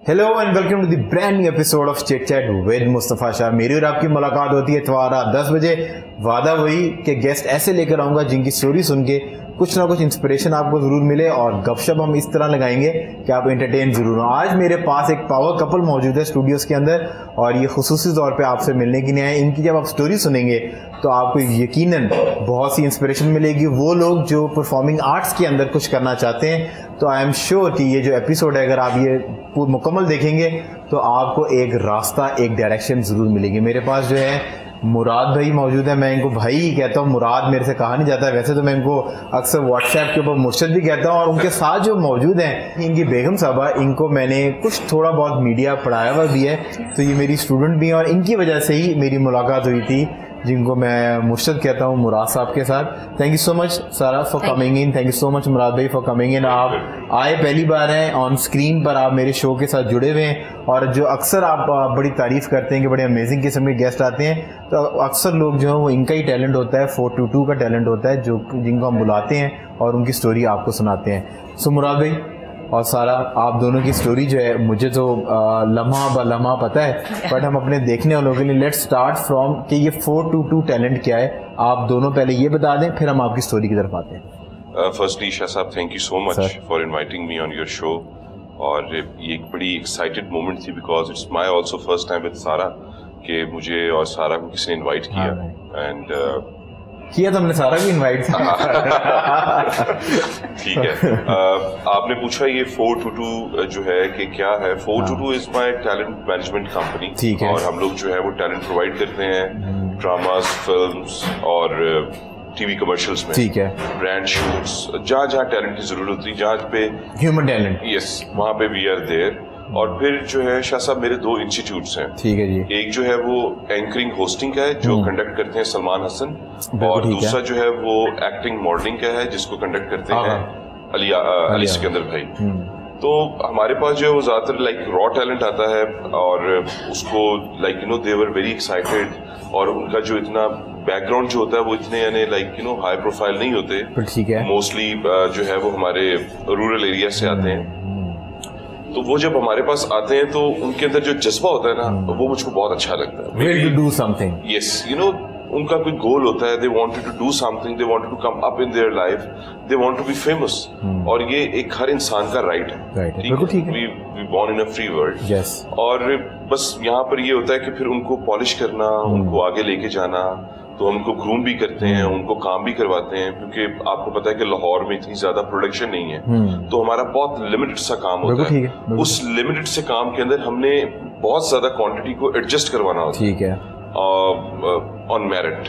Hello and welcome to the brand new episode of chit chat with Mustafa Shah. मेरी और आपकी मुलाकात होती है इतवार रात 10 बजे। वादा वही कि गेस्ट ऐसे लेकर आऊंगा जिनकी स्टोरी सुन के कुछ ना कुछ इंस्पिरेशन आपको जरूर मिले और गपशप हम इस तरह लगाएंगे कि आप एंटरटेन जरूर हो। आज मेरे पास एक पावर कपल मौजूद है स्टूडियोज के अंदर और ये खुसूसी तौर पे आपसे मिलने के लिए आए। इनकी जब आप स्टोरी सुनेंगे तो आपको यकीनन बहुत सी इंस्पिरेशन मिलेगी। वो लोग जो परफॉर्मिंग आर्ट्स के अंदर कुछ करना चाहते हैं, तो आई एम श्योर कि ये जो एपिसोड है अगर आप ये मुकम्मल देखेंगे तो आपको एक रास्ता, एक डायरेक्शन जरूर मिलेगी। मेरे पास जो है मुराद भाई मौजूद है। मैं इनको भाई ही कहता हूँ, मुराद मेरे से कहा नहीं जाता। वैसे तो मैं इनको अक्सर व्हाट्सएप के ऊपर मुर्शद भी कहता हूँ। और उनके साथ जो मौजूद हैं इनकी बेगम साहबा, इनको मैंने कुछ थोड़ा बहुत मीडिया पढ़ाया हुआ भी है, तो ये मेरी स्टूडेंट भी हैं और इनकी वजह से ही मेरी मुलाकात हुई थी, जिनको मैं मुर्शद कहता हूँ, मुराद साहब के साथ। Thank you so much Sara for coming in. Thank you so much Murad भाई फॉर कमिंग इन। आप आए पहली बार हैं ऑन स्क्रीन पर, आप मेरे शो के साथ जुड़े हुए हैं और जो अक्सर आप बड़ी तारीफ करते हैं कि बड़े अमेजिंग किस्म के गेस्ट आते हैं, तो अक्सर लोग जो है वो इनका ही टैलेंट होता है, 422 का टैलेंट होता है, जो जिनको हम बुलाते हैं और उनकी स्टोरी आपको सुनाते हैं। सो मुराद भाई और सारा, आप दोनों की स्टोरी जो है मुझे तो लम्हा ब लम्हा पता है, बट हम अपने देखने वालों के लिए लेट्स स्टार्ट फ्रॉम कि ये 422 टैलेंट क्या है। आप दोनों पहले ये बता दें, फिर हम आपकी स्टोरी की तरफ आते हैं। फर्स्टली शाह साहब, thank you so much for inviting me on your show. और ये एक बड़ी एक्साइटेड मोमेंट थी because it's my also first time with सारा कि मुझे और सारा को किसी ने इन्वाइट किया। एंड किया तो हमने सारा भी इनवाइट ठीक है। आपने पूछा ये 422 जो है कि क्या है। 422 is my talent management company. ठीक है। और हम लोग जो है वो टैलेंट प्रोवाइड करते हैं ड्रामास, फिल्म्स और टीवी कमर्शियल्स में। ठीक है। ब्रांड शूट्स, जहाँ जहाँ टैलेंट की जरूरत होती है, जहाँ पे ह्यूमन टैलेंट, यस, वहाँ पे वी आर देयर। और फिर जो है शाह साहब, मेरे 2 इंस्टीट्यूट्स हैं। ठीक है जी। एक जो है वो एंकरिंग होस्टिंग का है जो कंडक्ट करते हैं सलमान हसन, और दूसरा जो है वो एक्टिंग मॉडलिंग का है जिसको कंडक्ट करते हैं अली सिकंदर भाई। तो हमारे पास जो है वो ज्यादातर लाइक रॉ टैलेंट आता है और उसको like they were very excited. और उनका जो इतना बैकग्राउंड जो होता है वो इतने यानी लाइक हाई प्रोफाइल नहीं होते। ठीक है। मोस्टली जो है वो हमारे रूरल एरिया से आते हैं। तो वो जब हमारे पास आते हैं तो उनके अंदर जो जज्बा होता है ना, वो मुझको बहुत अच्छा लगता है। Will to do something. Yes, उनका कोई गोल होता है, they wanted to do something, they wanted to come up in their life, they want to be famous. और ये एक हर इंसान का राइट है। बिल्कुल ठीक है। We born in a free world. Yes. और बस यहाँ पर ये होता है कि फिर उनको पॉलिश करना, उनको आगे लेके जाना, तो हम उनको ग्रूम भी करते हैं, उनको काम भी करवाते हैं, क्योंकि आपको पता है कि लाहौर में इतनी ज्यादा प्रोडक्शन नहीं है, तो हमारा बहुत लिमिटेड सा काम होता है। उस लिमिटेड से काम के अंदर हमने बहुत ज्यादा क्वांटिटी को एडजस्ट करवाना होता है। ठीक है। ऑन मेरिट,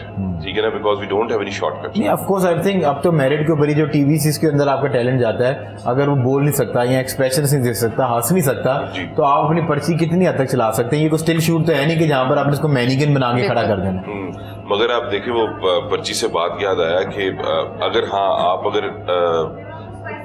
ठीक है ना, because we don't have any shortcut. नहीं, ऑफ कोर्स आई थिंक अब तो मेरिट के ऊपर ही जो टीवी सीरीज के अंदर आपका टैलेंट जाता है, अगर वो बोल नहीं सकता या एक्सप्रेशन नहीं दे सकता, हंस नहीं सकता, तो आप अपनी पर्ची कितनी हद तक चला सकते हैं। ये कोई स्टिल शूट तो है नहीं कि जहाँ पर आपने उसको मैनिक्विन बना के खड़ा कर देना। मगर आप देखिए वो पर्ची से बात याद आया कि अगर आप अगर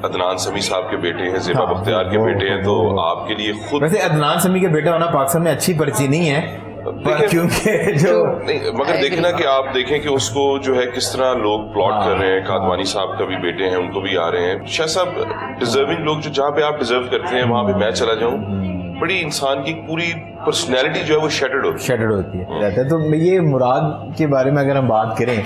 अदनान समी साहब के बेटे हैं, ज़ेबा बख्तियार के बेटे हैं, तो आपके लिए खुद, वैसे अदनान समी के बेटा होना पाकिस्तान में अच्छी पर्ची नहीं है, क्योंकि जो नहीं, मगर देखें ना कि आप देखें कि उसको जो है किस तरह लोग प्लॉट कर रहे हैं। कादवानी साहब का भी बेटे हैं, उनको भी आ रहे हैं। शाह साहब, डिजर्विंग लोग जो जहाँ पे आप डिजर्व करते हैं वहाँ पे मैं चला जाऊँ, बड़ी इंसान की पूरी पर्सनैलिटी जो है वो शेटर्ड होती है। तो ये मुराद के बारे में अगर हम बात करें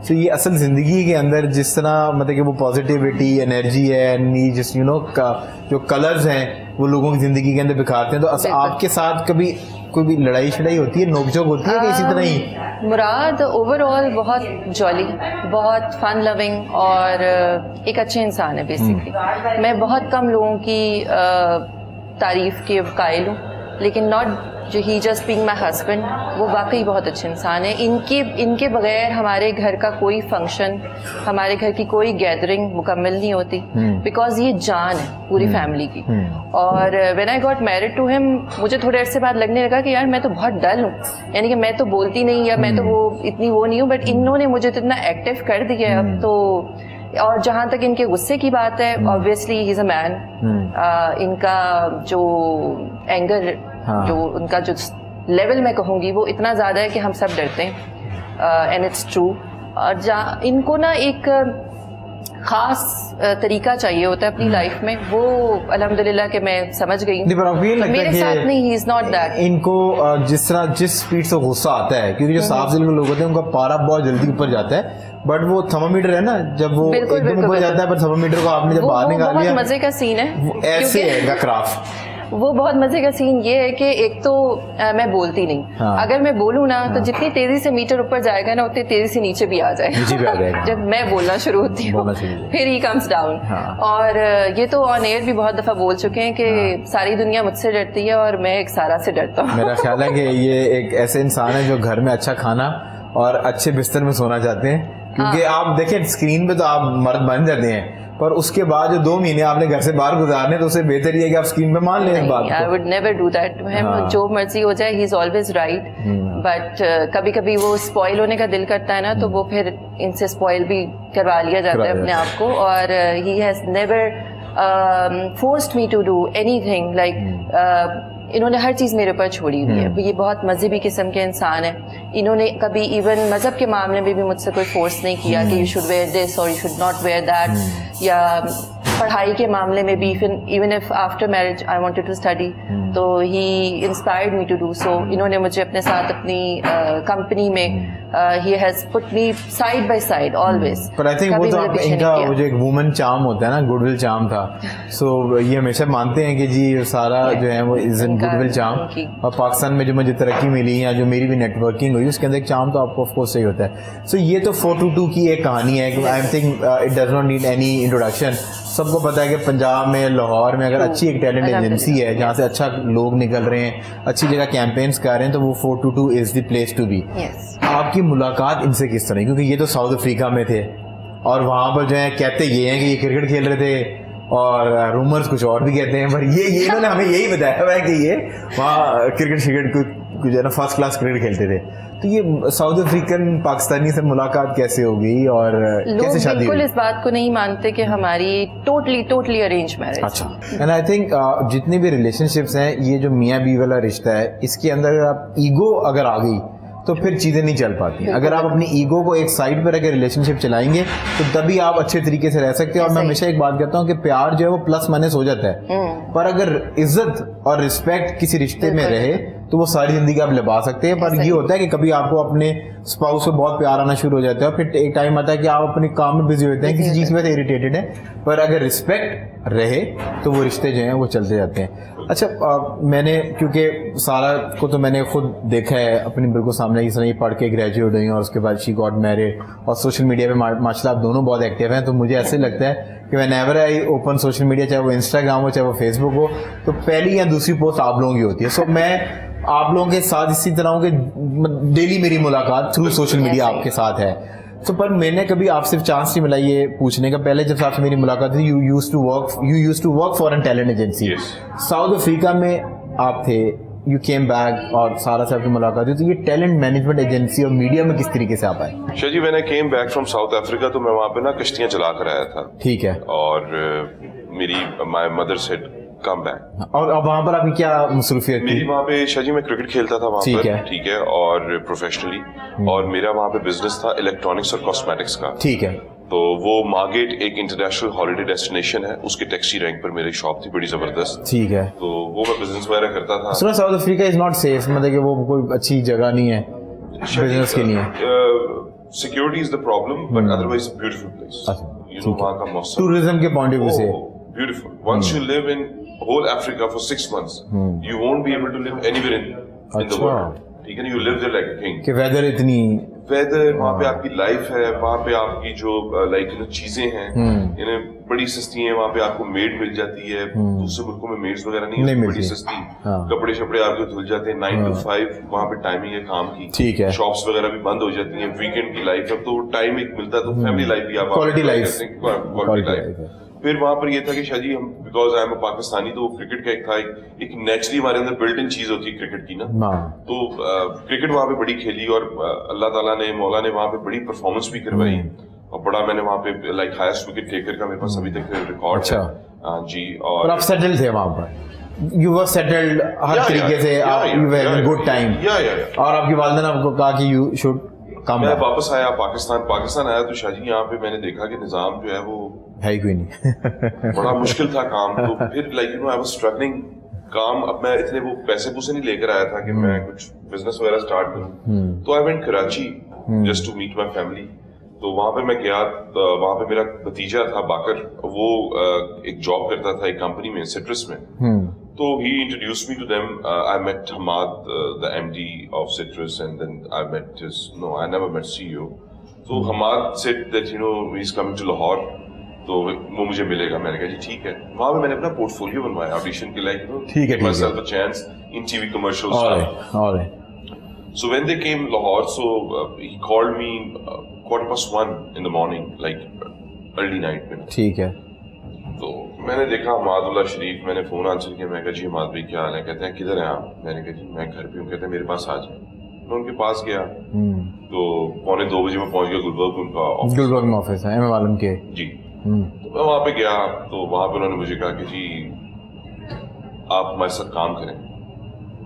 तो ये असल जिंदगी के अंदर जिस तरह मतलब कि वो पॉजिटिविटी, एनर्जी है, जिस जो कलर्स हैं वो लोगों की जिंदगी के अंदर बिखारते हैं, तो आपके साथ कभी कोई भी लड़ाई शड़ाई होती है, नोकझोंक होती है कि इसी तरह ही? मुराद ओवरऑल बहुत जॉली, बहुत फन लविंग और एक अच्छे इंसान है बेसिकली। मैं बहुत कम लोगों की तारीफ के कायल हूँ, लेकिन नॉट जो ही जस्ट बीइंग माय हस्बैंड, वो वाकई बहुत अच्छे इंसान है। इनके बगैर हमारे घर का कोई फंक्शन, हमारे घर की कोई गैदरिंग मुकम्मल नहीं होती, बिकॉज ये जान है पूरी फैमिली की। और when I got married to him, मुझे थोड़े अरसे बाद लगने लगा कि यार मैं तो बहुत डल हूँ, यानी कि मैं तो बोलती नहीं या मैं तो वो इतनी वो नहीं हूँ, बट इन्होंने मुझे तो इतना एक्टिव कर दिया अब तो। और जहाँ तक इनके गुस्से की बात है, obviously he is a man. इनका जो एंगर, जो उनका जो लेवल मैं कहूँगी वो इतना ज़्यादा है कि हम सब डरते हैं, एंड इट्स ट्रू। और जहाँ इनको ना एक खास तरीका चाहिए होता है अपनी लाइफ में, वो अल्हम्दुलिल्लाह कि मैं समझ गई हूँ। मेरे साथ नहीं, ही इज नॉट दैट। इनको जिस स्पीड से गुस्सा आता है, क्योंकि जो साफ दिल के लोग होते हैं उनका पारा बहुत जल्दी ऊपर जाता है, बट वो थर्मोमीटर है ना, जब वो एकदम ऊपर जाता है, पर थर्मोमीटर को आपने जब बाहर निकाल लिया, मजे का सीन है, ऐसे है क्राफ्ट। वो बहुत मजे का सीन ये है कि एक तो मैं बोलती नहीं, अगर मैं बोलूँ ना तो जितनी तेजी से मीटर ऊपर जाएगा ना उतनी तेजी से नीचे भी आ जाएगा जब मैं बोलना शुरू होती हूँ, फिर ही कम्स डाउन। और ये तो ऑन एयर भी बहुत दफा बोल चुके हैं कि सारी दुनिया मुझसे डरती है और मैं एक सारा से डरता हूँ। मेरा ख्याल है कि ये एक ऐसे इंसान है जो घर में अच्छा खाना और अच्छे बिस्तर में सोना चाहते हैं, क्योंकि आप देखें स्क्रीन पे तो आप मर्द बन जाते हैं, पर उसके बाद जो 2 महीने आपने घर से बाहर गुजारने, तो उससे बेहतर ये है कि आप स्क्रीन पे मान लें इस बात को। I would never do that। जो मर्जी हो जाए, he is always right। But कभी कभी वो स्पॉइल होने का दिल करता है ना, तो वो फिर इनसे स्पॉइल भी करवा लिया जाता है अपने आप को। और he has never forced me to do anything like इन्होंने हर चीज़ मेरे ऊपर छोड़ी हुई है। ये बहुत मजहबी किस्म के इंसान है। इन्होंने कभी इवन मजहब के मामले में भी मुझसे कोई फोर्स नहीं किया कि यू शुड वेयर दिस और you should not wear that, या पढ़ाई के मामले में भी even if after marriage I wanted to study, तो ही inspired me to do so. इन्होंने मुझे अपने साथ अपनी कंपनी में he has put me side by side always। पर आई थिंक वो तो आप इनका वो जो एक वुमन चार्म होता है ना, गुडविल चार्म था, सो ये हमेशा मानते हैं कि जी सारा जो है वो इज इन गुडविल चार्म। और पाकिस्तान में जो मुझे तरक्की मिली या जो मेरी भी नेटवर्किंग हुई, उसके अंदर एक चार्म तो आपको ऑफ कोर्स सही होता है। सो ये तो 422 की एक कहानी है। I think it does not need any introduction. सबको पता है कि पंजाब में, लाहौर में अगर अच्छी एक टैलेंट एजेंसी है जहाँ से अच्छा लोग निकल रहे हैं, अच्छी जगह कैंपेन्स कर रहे हैं, तो वो 422 is the place to be. आपकी मुलाकात इनसे किस तरह, क्योंकि ये तो साउथ अफ्रीका में थे और वहाँ पर जो है कहते ये हैं कि ये क्रिकेट खेल रहे थे, और रूमर्स कुछ और भी कहते हैं, पर ये इन्होंने हमें यही बताया हुआ है कि ये वहाँ क्रिकेट कुछ है ना फर्स्ट क्लास क्रिकेट खेलते थे। तो ये साउथ अफ्रीकन पाकिस्तानी से मुलाकात कैसे हो गई और कैसे शादी हुई? बिल्कुल इस बात को नहीं मानते कि हमारी टोटली अरेंज मैरिज। अच्छा, एंड आई थिंक जितने भी रिलेशनशिप्स हैं, ये जो मियाँ बीवी वाला रिश्ता है, इसके अंदर आप ईगो अगर आ गई तो फिर चीजें नहीं चल पाती। अगर आप अपनी ईगो को एक साइड पर रखकर रिलेशनशिप चलाएंगे तो तभी आप अच्छे तरीके से रह सकते हैं। और मैं हमेशा एक बात कहता हूँ कि प्यार जो है वो प्लस माइनस हो जाता है, पर अगर इज्जत और रिस्पेक्ट किसी रिश्ते में रहे तो वो सारी जिंदगी आप लगा सकते हैं। पर ये होता है कि कभी आपको अपने स्पाउस से बहुत प्यार आना शुरू हो जाता है, और फिर एक टाइम आता है कि आप अपने काम में बिजी होते हैं, किसी चीज में इरिटेटेड है, पर अगर रिस्पेक्ट रहे तो वो रिश्ते जो हैं वो चलते जाते हैं। अच्छा, मैंने क्योंकि सारा को तो मैंने खुद देखा है अपनी बिल्कुल सामने, इस तरह ये पढ़ के ग्रेजुएट हुई और उसके बाद शी गॉट मैरिड, और सोशल मीडिया पे माशाल्लाह आप दोनों बहुत एक्टिव हैं। तो मुझे ऐसे लगता है कि whenever I open social media, चाहे वो इंस्टाग्राम हो चाहे वो फेसबुक हो, तो पहली या दूसरी पोस्ट आप लोगों की होती है। सो मैं आप लोगों के साथ इसी तरह हूँ कि डेली मेरी मुलाकात थ्रू सोशल मीडिया आपके साथ है। तो पर मैंने कभी आपसे चांस नहीं मिला ये पूछने का, पहले जब आपसे मेरी मुलाकात थी, you used to work for an talent agency. South Africa में आप थे, यू केम बैक और सारा से आपकी मुलाकात हुई, तो ये टैलेंट मैनेजमेंट एजेंसी और मीडिया में किस तरीके से आप आए? शाह जी, मैंने came back from south Africa, तो मैं वहाँ पे ना कश्तियाँ चला कर आया था। ठीक है। और मेरी my mother said come back. और अब वहाँ पर आपकी क्या मसरूफियत थी? मेरी वहाँ पे शाह जी मैं क्रिकेट खेलता था वहाँ पर, ठीक है, और प्रोफेशनली, और मेरा वहाँ पे बिजनेस था इलेक्ट्रॉनिक्स और कॉस्मेटिक्स का। ठीक है। तो वो मार्गेट एक इंटरनेशनल हॉलिडे डेस्टिनेशन है, उसके टैक्सी रैंक पर मेरी शॉप थी बड़ी जबरदस्त। ठीक है। तो वो मैं बिजनेस वगैरह करता था। सुना south Africa is not safe, मतलब कि वो कोई अच्छी जगह नहीं है बिजनेस के लिए। Security is the problem, but otherwise beautiful place. You know वहाँ का मौसम, टूरिज्म के पॉइंट ऑफ व्यू से beautiful. Once you live in whole Africa for 6 months, you won't be able to live anywhere in the world. ठीक है ना, you live there like a king. कि weather इतनी वहाँ पे आपकी लाइफ है, वहाँ पे आपकी जो लाइक चीजें हैं इन्हें बड़ी सस्ती हैं। वहाँ पे आपको मेड मिल जाती है, दूसरे मुल्कों में मेड्स वगैरह नहीं है, बड़ी सस्ती। कपड़े शपड़े आपके धुल जाते हैं। 9 to 5 वहाँ पे टाइमिंग है काम की। ठीक है। शॉप्स वगैरह भी बंद हो जाती हैं, वीकेंड की लाइफ है, तो टाइम एक मिलता है, तो फैमिली लाइफ भी आप क्वालिटी लाइफ। फिर वहां पर ये था कि शायद हम बिकॉज आई एम पाकिस्तानी, तो क्रिकेट का एक था एक नेचुरली हमारे अंदर बिल्ट इन चीज होती है क्रिकेट की ना। तो क्रिकेट वहां पे बड़ी खेली, और अल्लाह ताला ने, मौला ने वहां पे बड़ी परफॉर्मेंस भी करवाई, और बड़ा मैंने वहां पे लाइक हाईएस्ट विकेट टेकर का मेरे पास अभी तक रिकॉर्ड है। जी। और आप सेटल थे वहां पर, यू वर सेटल्ड हर तरीके से, you were in good time, और आपकी वालिदा ने आपको कहा कि यू शुड मैं वापस आया पाकिस्तान आया तो शाहजी यहाँ पे मैंने देखा कि निज़ाम जो है वो है ही कोई नहीं बड़ा मुश्किल था काम। तो फिर like you no I was struggling काम। अब मैं इतने वो पैसे नहीं लेकर आया था कि मैं कुछ बिजनेस वगैरह स्टार्ट करूं। तो I went Karachi just to meet my family. तो वहां पे मैं गया, वहां पे मेरा भतीजा था बाकर, वो एक जॉब करता था एक कंपनी में, सिट्रस में। तो he introduced me to them. I met Hamad, the MD of Citrus, and then I met I never met CEO. So Hamad said that he's coming to Lahore, तो वो मुझे मिलेगा। मैंने कहा जी ठीक है। वहाँ पे मैंने अपना पोर्टफोलियो बनवाया ऑडिशन के लिए, ठीक है, myself a chance in TV commercials. All right. So when they came Lahore, so he called me 1:15 in the morning, like early night में। ठीक है। तो मैंने देखा हमादुल्लाह शरीफ, मैंने फोन आंसर किया। मैं कहा जी हमाद भाई क्या हाल है? कहते हैं किधर हैं आप? मैंने कहा जी मैं घर पे हूँ। कहते हैं मेरे पास आ जाए। मैं उनके पास गया तो 1:45 बजे मैं पहुंच गया गुलबर्ग, उनका ऑफिस है, मैं मालूम किया जी। तो मैं वहाँ पे गया तो वहाँ पे उन्होंने मुझे कहा कि जी आप हमारे साथ काम करें।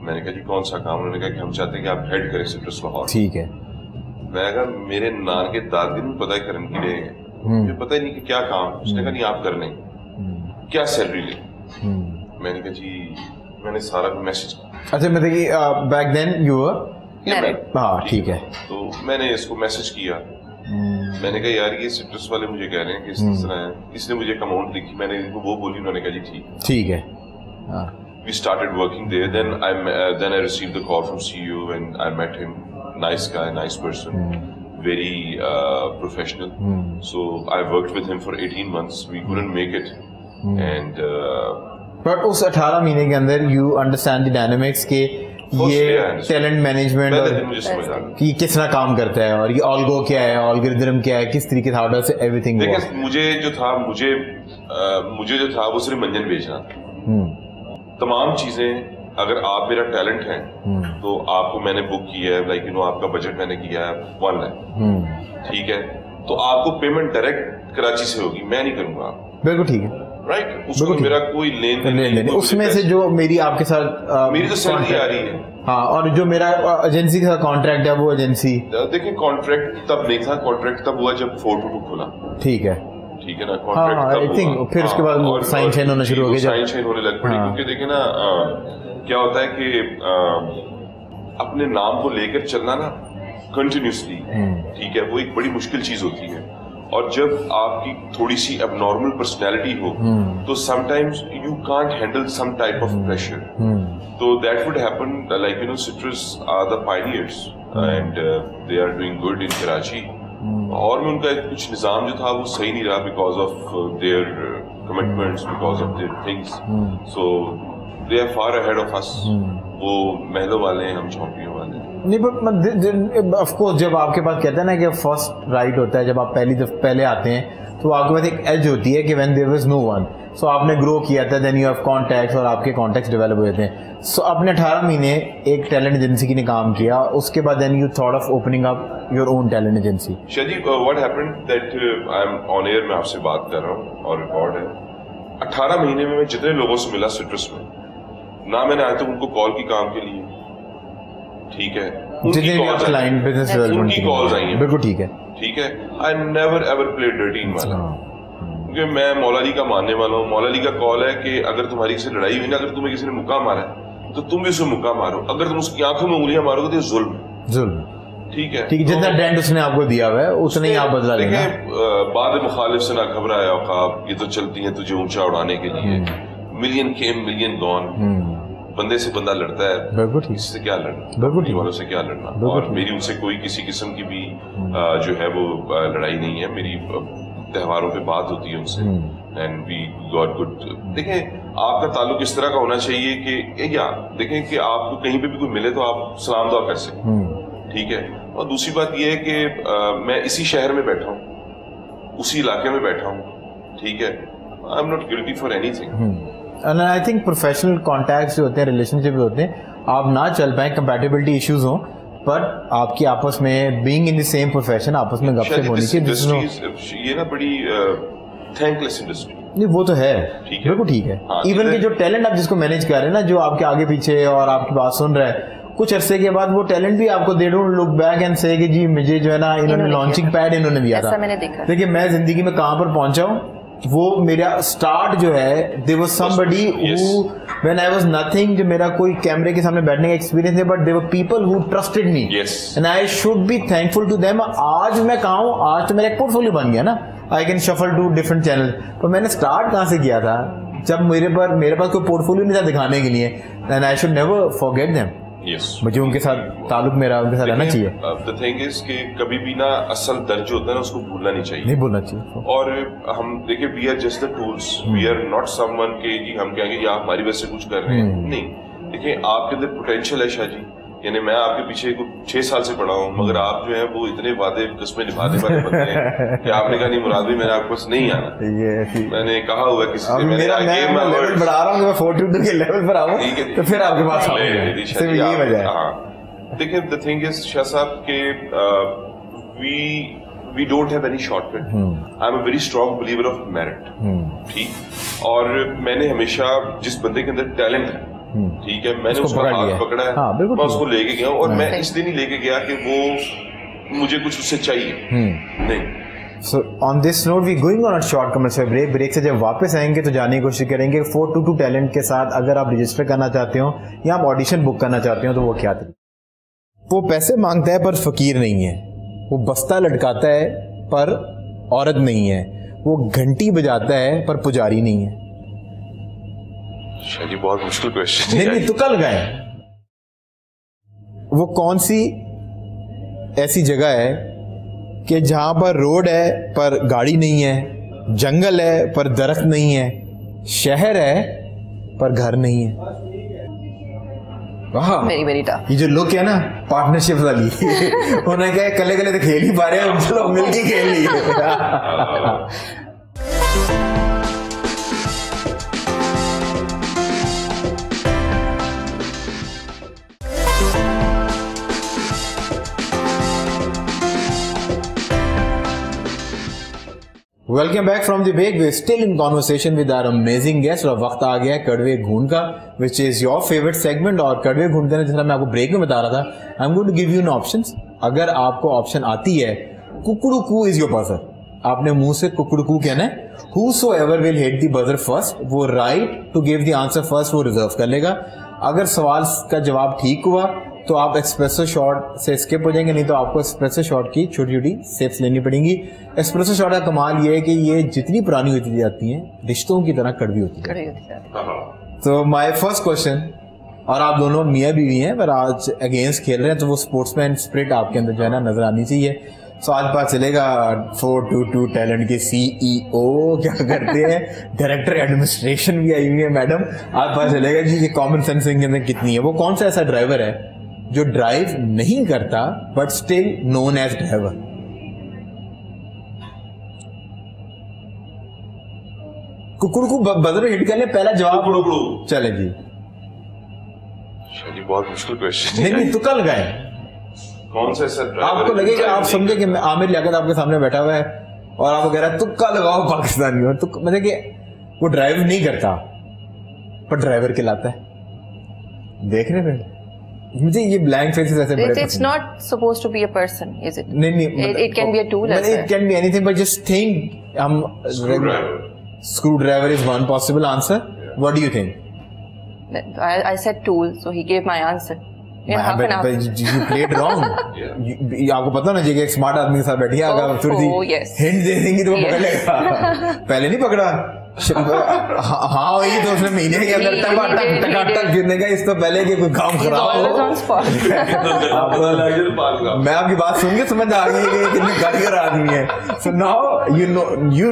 मैंने कहा जी कौन सा काम? उन्होंने कहा कि हम चाहते हैं कि आप हेड करें सिट्रस लाहौर। ठीक है। मैं कहा मेरे नान के दादी ने पता है करने के लिए, मुझे पता ही नहीं कि क्या काम। उसने कहा नहीं आप कर लेंगे, क्या सैलरी ले? मैंने कहा जी मैंने सारा मैसेज। अच्छा मतलब कि बैक देन यू वर? हाँ ठीक है। तो मैंने इसको मैसेज किया। मैंने कहा यार ये सिट्रस वाले मुझे कह रहे हैं कि इस तरह है। इसने मुझे एक अमाउंट लिखी, मैंने इनको वो बोली, उन्होंने कहा जी ठीक है। We started working there. Then I received the call from CEO and I met him. Nice guy, nice person, very professional. So I worked with him for 18 months. We couldn't make it. And but उस 18 महीने के अंदर you understand the dynamics के ये talent management कि किस तरह काम करता है और ये ऑल्गो क्या है, ऑल्गोरिथम क्या है, किस तरीके से एवरीथिंग। देखिए मुझे जो था वो सिर्फ मंजन बेचना था। तमाम चीजें अगर आप मेरा टैलेंट हैं तो आपको मैंने बुक किया है, लाइक आपका बजट मैंने किया है 1 लाख, ठीक है, तो आपको पेमेंट डायरेक्ट कराची से होगी, मैं नहीं करूंगा। बिल्कुल ठीक है, राइट। उसको मेरा कोई लेन देन नहीं। उसमें से जो मेरी आपके साथ मेरी तो सैलरी आ रही है। हाँ, और जो मेरा एजेंसी के साथ कॉन्ट्रैक्ट है वो एजेंसी। देखिए कॉन्ट्रैक्ट तब नहीं था, कॉन्ट्रैक्ट तब हुआ जब 422 खुला। ठीक है ना, कॉन्ट्रैक्ट तब हुआ। फिर उसके बाद साइन शाइन होना शुरू हो गया, साइन शाइन होने लग पड़ी। क्योंकि देखिए ना क्या होता है कि अपने नाम को लेकर चलना ना कंटिन्यूसली, ठीक है, वो एक बड़ी मुश्किल चीज होती है। और जब आपकी थोड़ी सी एबनॉर्मल पर्सनैलिटी हो तो sometimes you can't handle some type of pressure. तो that would happen, like Citrus are the pioneers and they are doing good in Karachi. और में उनका कुछ निज़ाम जो था वो सही नहीं रहा because of their commitments, because of their things. So they are far ahead of us. वो महलों वाले हैं, हम झोंपड़ियों वाले हैं। नहीं बट ऑफ कोर्स जब आपके पास कहते हैं ना कि फर्स्ट राइट होता है, जब आप पहले आते हैं तो आपके पास एक एज होती है कि when there was no one, so आपने ग्रो किया था, देन यू हैव कॉन्टैक्ट्स और आपके कॉन्टैक्ट्स डेवलप हुए थे। सो आपने 18 महीने एक टैलेंट एजेंसी की ने काम किया, उसके बाद then you thought of opening up your own talent agency. Shaji what happened that I am on air में आपसे बात कर रहा हूँ और रिकॉर्ड है। 18 महीने में मैं जितने लोगों से मिला सिट्रस में, ना मैंने आया तो उनको कॉल की काम के लिए, ठीक है, क्लाइंट बिजनेस डेवलपमेंट की कॉल्स आई हैं, बिल्कुल ठीक है, ठीक है। I never ever played dirty in my life, क्योंकि मैं मौला अली का मानने वाला हूँ। मौला अली का कॉल है कि अगर तुम्हारी किसी लड़ाई हुई ना, अगर तुम्हें किसी ने मुक्का मारा है तो तुम भी उसे मुक्का मारो, अगर तुम उसकी आंखों में उंगलियां मारोगे तो ये जुल्म, ठीक है, ठीक है। जितना डेंट उसने आपको दिया हुआ है उतने ही आप बदला लेना। बाद मुखालिफ से ना घबराया औकाब, ये तो चलती है तुझे ऊंचा उड़ाने के लिए। मिलियन केम मिलियन गॉन। बंदे से बंदा लड़ता है, किसी से क्या लड़ना, वालों से क्या लड़ना। और मेरी उनसे कोई किसी किस्म की भी जो है वो लड़ाई नहीं है। मेरी त्योहारों पे बात होती है उनसे एंड वी गॉट गुड। देखें आपका ताल्लुक इस तरह का होना चाहिए कि या देखें कि आपको कहीं पे भी कोई मिले तो आप सलाम दुआ कर सकें, ठीक है। और दूसरी बात यह है कि मैं इसी शहर में बैठा हूँ, उसी इलाके में बैठा हूँ, ठीक है। आई am not guilty for anything. And I think professional contacts जो होते हैं, रिलेशनशिप होते हैं, आप ना चल पाए, कंपैटिबिलिटी इश्यूज हों, पर आपकी आपस में being in the same profession आपस में गपशप होनी चाहिए। ये ना बड़ी थैंकलेस इंडस्ट्री। नहीं वो तो है, बिल्कुल ठीक है। इवन के जो टैलेंट आप जिसको मैनेज कर रहे हैं ना, जो आपके आगे पीछे और आपकी बात सुन रहा है, कुछ अरसे के बाद वो टैलेंट भी आपको they don't look back and से कि जी मुझे जो है ना इन्होंने लॉन्चिंग पैड इन्होंने दिया था। मैंने देखा। देखिए मैं जिंदगी में कहां पर पहुंचा हूं, वो मेरा स्टार्ट जो है there was somebody who when I was nothing, जो मेरा कोई कैमरे के सामने बैठने का एक्सपीरियंस है, but there were people who trusted me and I should be thankful to them. आज मैं कहां हूं, आज तो मेरा एक पोर्टफोलियो बन गया ना, I can shuffle to different channel. पर मैंने स्टार्ट कहां से किया था, जब मेरे पास कोई पोर्टफोलियो नहीं था दिखाने के लिए, and I should never forget them. मुझे उनके साथ ताल्लुक मेरा उनके साथ रहना चाहिए। द थिंग इज कि कभी भी ना असल दर्ज होता है ना, उसको भूलना नहीं चाहिए, नहीं भूलना चाहिए। और हम देखिए we are just the tools, we are not someone के जी हम कहेंगे या हमारी वजह से कुछ कर रहे हैं, नहीं। देखिए आपके अंदर पोटेंशियल है शाह जी, यानी मैं आपके पीछे 6 साल से पड़ा हूँ, मगर आप जो है वो इतने वादे कस्में निभाने वाले बंदे हैं कि आपने कहा नहीं मुराद भाई मैंने आपके पास नहीं आना। मैंने कहा हुआ किसी से, मैं लेवल बढ़ा रहा हूँ, मैं 42 के लेवल पर आऊँ तो फिर आपके पास आऊंगा, सिर्फ यही वजह है। हाँ देखिए द थिंग इज शाह साहब के we don't have any shortcut. I'm a very strong believer of merit. ठीक, और मैंने हमेशा जिस बंदे के अंदर टैलेंट है, ठीक है, मैंने उसका हाथ पकड़ा है, मैं उसको लेके गया, और मैं इसलिए नहीं लेके गया कि वो मुझे कुछ उससे चाहिए, नहीं। So on this note we going on a short commercial break. Break से जब वापस आएंगे तो जानने की कोशिश करेंगे 422 टैलेंट के साथ अगर आप रजिस्टर करना चाहते हो या आप ऑडिशन बुक करना चाहते हो तो वो क्या तरीका। वो पैसे मांगता है पर फकीर नहीं है, वो बस्ता लटकाता है पर औरत नहीं है, वो घंटी बजाता है पर पुजारी नहीं है। शायद ये बहुत मुश्किल क्वेश्चन है। नहीं तो कल गए, वो कौन सी ऐसी जगह है कि जहां पर रोड है पर गाड़ी नहीं है, जंगल है पर दरख्त नहीं है, शहर है पर घर नहीं है। Very very tough. ये जो लुक है ना पार्टनरशिप वाली उन्होंने कहा कले कले तो खेल ही पा रहे हैं, चलो मिलके खेल लिए। Welcome back from the break, we still in conversation with our amazing guest. और वक्त आ गया है कड़वे घून का, which is your favourite segment. और कड़वे घून का जैसा मैं आपको ब्रेक में बता रहा था, I am going to give you an options. अगर आपको ऑप्शन आती है कुकड़ू इज योर बजर, आपने मुंह से कुकड़ू कहना है। Whosoever will hit the buzzer first, वो right to give the answer first वो रिजर्व कर लेगा। अगर सवाल का जवाब ठीक हुआ तो आप एक्सप्रेसो शॉट से स्किप हो जाएंगे, नहीं तो आपको एक्सप्रेसो शॉट की छोटी छोटी स्टेप्स लेनी पड़ेंगी। एक्सप्रेसो शॉट का कमाल ये है कि ये जितनी पुरानी होती जाती हैं रिश्तों की तरह कड़वी होती है। तो माय फर्स्ट क्वेश्चन, और आप दोनों मियाँ बीवी हैं पर आज अगेंस्ट खेल रहे हैं, तो वो स्पोर्ट्समैन स्पिरिट आपके अंदर जो है ना नजर आनी चाहिए। सो आज पता चलेगा 422 टैलेंट के CEO क्या करते हैं, डायरेक्टर एडमिनिस्ट्रेशन भी आई हुई है मैडम। आज पता चलेगा जी ये कॉमन सेंस इनके अंदर कितनी है। वो कौन सा ऐसा ड्राइवर है जो ड्राइव नहीं करता but still known as driver. कुकड़ू को बजर हिट करने पहला जवाब चले जी। शायद बहुत मुश्किल क्वेश्चन है। नहीं तो कल गए कौन सा ऐसा ड्राइवर, आपको लगेगा आप समझे कि आमिर लियाकत आपके सामने बैठा हुआ है और आपको कह रहा है तुक्का लगाओ पाकिस्तानी हो, तो मतलब कि वो ड्राइव नहीं करता पर ड्राइवर कहलाता है। देख रहे हैं मुझे ये ब्लैंक फेसेस ऐसे बड़े It's not supposed to be a person, is it? नहीं it can be a tool as well. It can be anything, but just think screwdriver is one possible answer. What do you think? I said tool, so he gave my answer. In half an hour. You played wrong. आपको पता ना जी कि एक smart आदमी के साथ बैठी है, अगर थोड़ी सी हिंट दे देंगी तो वो पकड़ लेगा। पहले नहीं पकड़ा, हाँ वही तो उसने महीने के अंदर टक गिरने का, इस तो पहले कि कोई काम खराब हो। मैं आपकी बात सुन के समझ आ गई कि कितने कारीगर आदमी है। So now you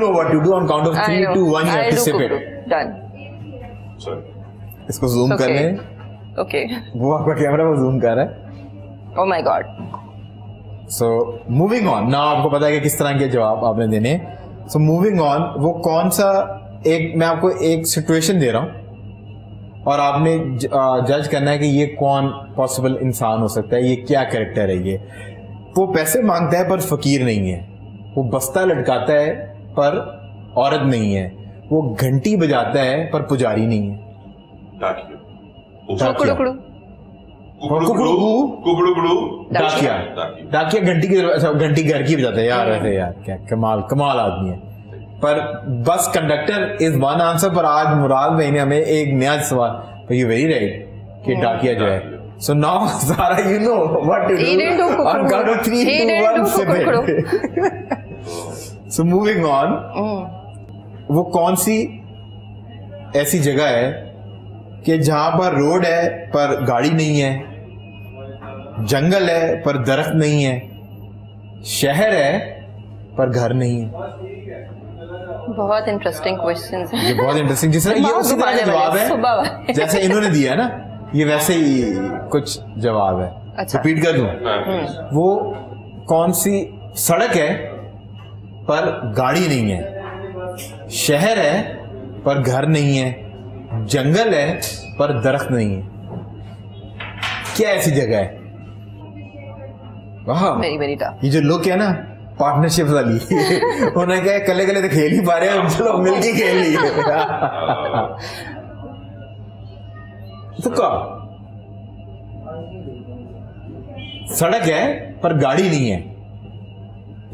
know what to do on count of 3, 2, 1 you have to sip it. Done. इसको जूम कर लें। Okay. वो आपका कैमरा वो जूम कर रहा है। Oh my God. So moving on. Now आपको पता है कि किस तरह के जवाब आपने देने। So moving on, वो कौन सा एक, मैं आपको एक सिचुएशन दे रहा हूँ और आपने जज करना है कि ये कौन पॉसिबल इंसान हो सकता है, ये क्या कैरेक्टर है। ये वो पैसे मांगता है पर फकीर नहीं है, वो बस्ता लटकाता है पर औरत नहीं है, वो घंटी बजाता है पर पुजारी नहीं है। कुकड़ू डाकिया घंटी की, अच्छा घंटी घर की बजाते हैं यार। वैसे यार क्या कमाल आदमी है। पर bus conductor is one answer, पर आज मुराद भाई ने हमें एक नया सवाल, यू वेरी राइट कि डाकिया जो है। So now Sara you know what to do on count of 3 2 1 so moving on, वो कौन सी ऐसी जगह है कि जहां पर रोड है पर गाड़ी नहीं है, जंगल है पर दरख्त नहीं है, शहर है पर घर नहीं है? बहुत इंटरेस्टिंग क्वेश्चन है ये, बहुत इंटरेस्टिंग। जिस तरह ये उसी तरह का जवाब है जैसे इन्होंने दिया ना, ये वैसे ही कुछ जवाब है। अच्छा, रिपीट कर दूं, वो कौन सी सड़क है पर गाड़ी नहीं है, शहर है पर घर नहीं है, जंगल है पर दरख्त नहीं है? क्या ऐसी जगह है? वाह, ये जो लोग है ना पार्टनरशिप वाली उन्होंने क्या कले तो खेल ही पा रहे हैं, चलो मिलके खेल लिए। तो क्या सड़क है पर गाड़ी नहीं है,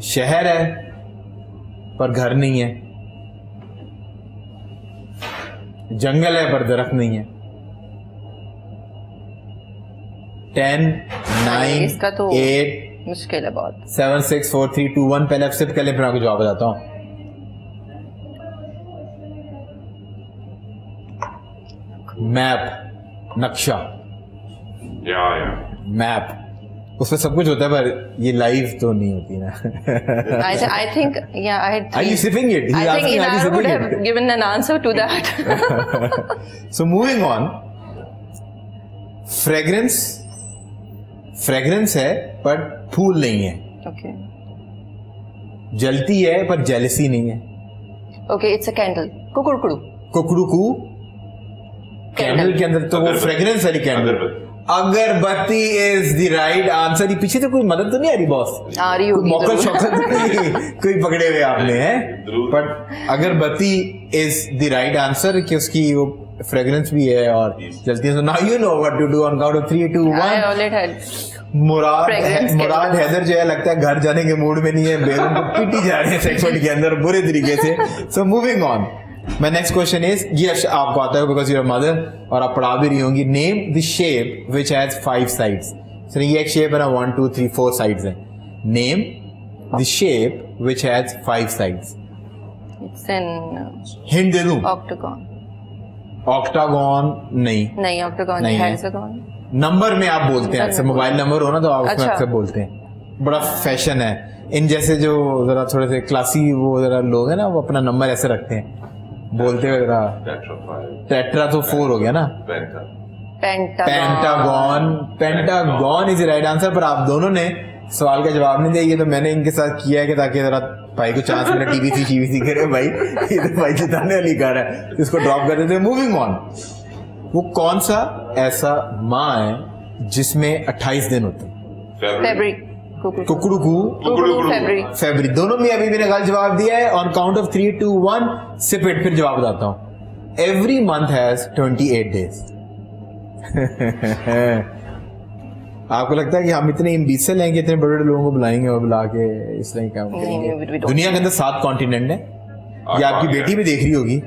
शहर है पर घर नहीं है, जंगल है पर दरख्त नहीं है। 10 9 इसका तो 8 मुश्किल है बहुत। 7 6 4 3 2 1 पहले एक्सेप्ट कर ले, फिर आपको जवाब बताता हूं। मैप, नक्शा, मैप, उसमें सब कुछ होता है पर ये लाइव तो नहीं होती ना। I think yeah, Are you sipping it? I think Inar would have given an answer to that. So moving on, fragrance है पर फूल नहीं है। Okay. जलती है पर जेलसी नहीं है। Okay, it's a candle. कुकड़ू कैंडल के अंदर तो वो फ्रेग्रेंस वाली कैंडल। अगरबत्ती इज द राइट आंसर। पीछे तो कोई मदद तो नहीं आ रही बॉस? आ रही होगी मौका शौकत कोई पकड़े हुए आपने हैं, बट अगरबत्ती इज द राइट आंसर कि उसकी वो फ्रेग्रेंस भी है और जलती है। So now you know what to do on count of 3 2 1। Murad Haider जो है लगता है घर जाने के मूड में नहीं है, बेगम को पीटी जा रहे हैं सेगमेंट के अंदर बुरे तरीके से। सो moving on, my next question is, ये आपको आता है बिकॉज यूर मदर और आप पढ़ा भी रही होंगी। Name the shape which has 5 sides. So ये एक शेप है ना, 1 2 3 4 साइड्स है। Name the shape which has 5 sides. It's an hint दे दूं? ऑक्टागन। ऑक्टागन नहीं, ऑक्टागन नहीं, हेक्सागन। नंबर में आप बोलते हैं, अक्सर मोबाइल नंबर हो ना तो आप उसमें अक्सर बोलते हैं। बड़ा फैशन है इन जैसे जो जरा थोड़े से क्लासी वो जरा लोग हैं ना, वो अपना नंबर ऐसे रखते हैं बोलते हुए। जरा टेट्रा तो 4 हो गया ना। Pentagon is right answer. पर आप दोनों ने सवाल का जवाब नहीं दिया। ये तो मैंने इनके साथ किया है कि ताकि जरा भाई को चांस मिले टीवीसी करे। भाई ये तो भाई जिताने वाली कार है, इसको ड्रॉप कर देते। मूविंग ऑन, वो कौन सा ऐसा माह है जिसमें 28 दिन होते हैं? फरवरी। दोनों में अभी मैंने गलत जवाब दिया है। ऑन काउंट ऑफ 3 2 1 सिपिट, फिर जवाब बताता हूं। Every month has 28 days. आपको लगता है कि हम इतने इम्बिसल हैं कि इतने बड़े लोगों को बुलाएंगे और बुला के इस तरह काम करेंगे? दुनिया के अंदर 7 कॉन्टिनेंट है। ये आपकी बेटी भी देख रही होगी।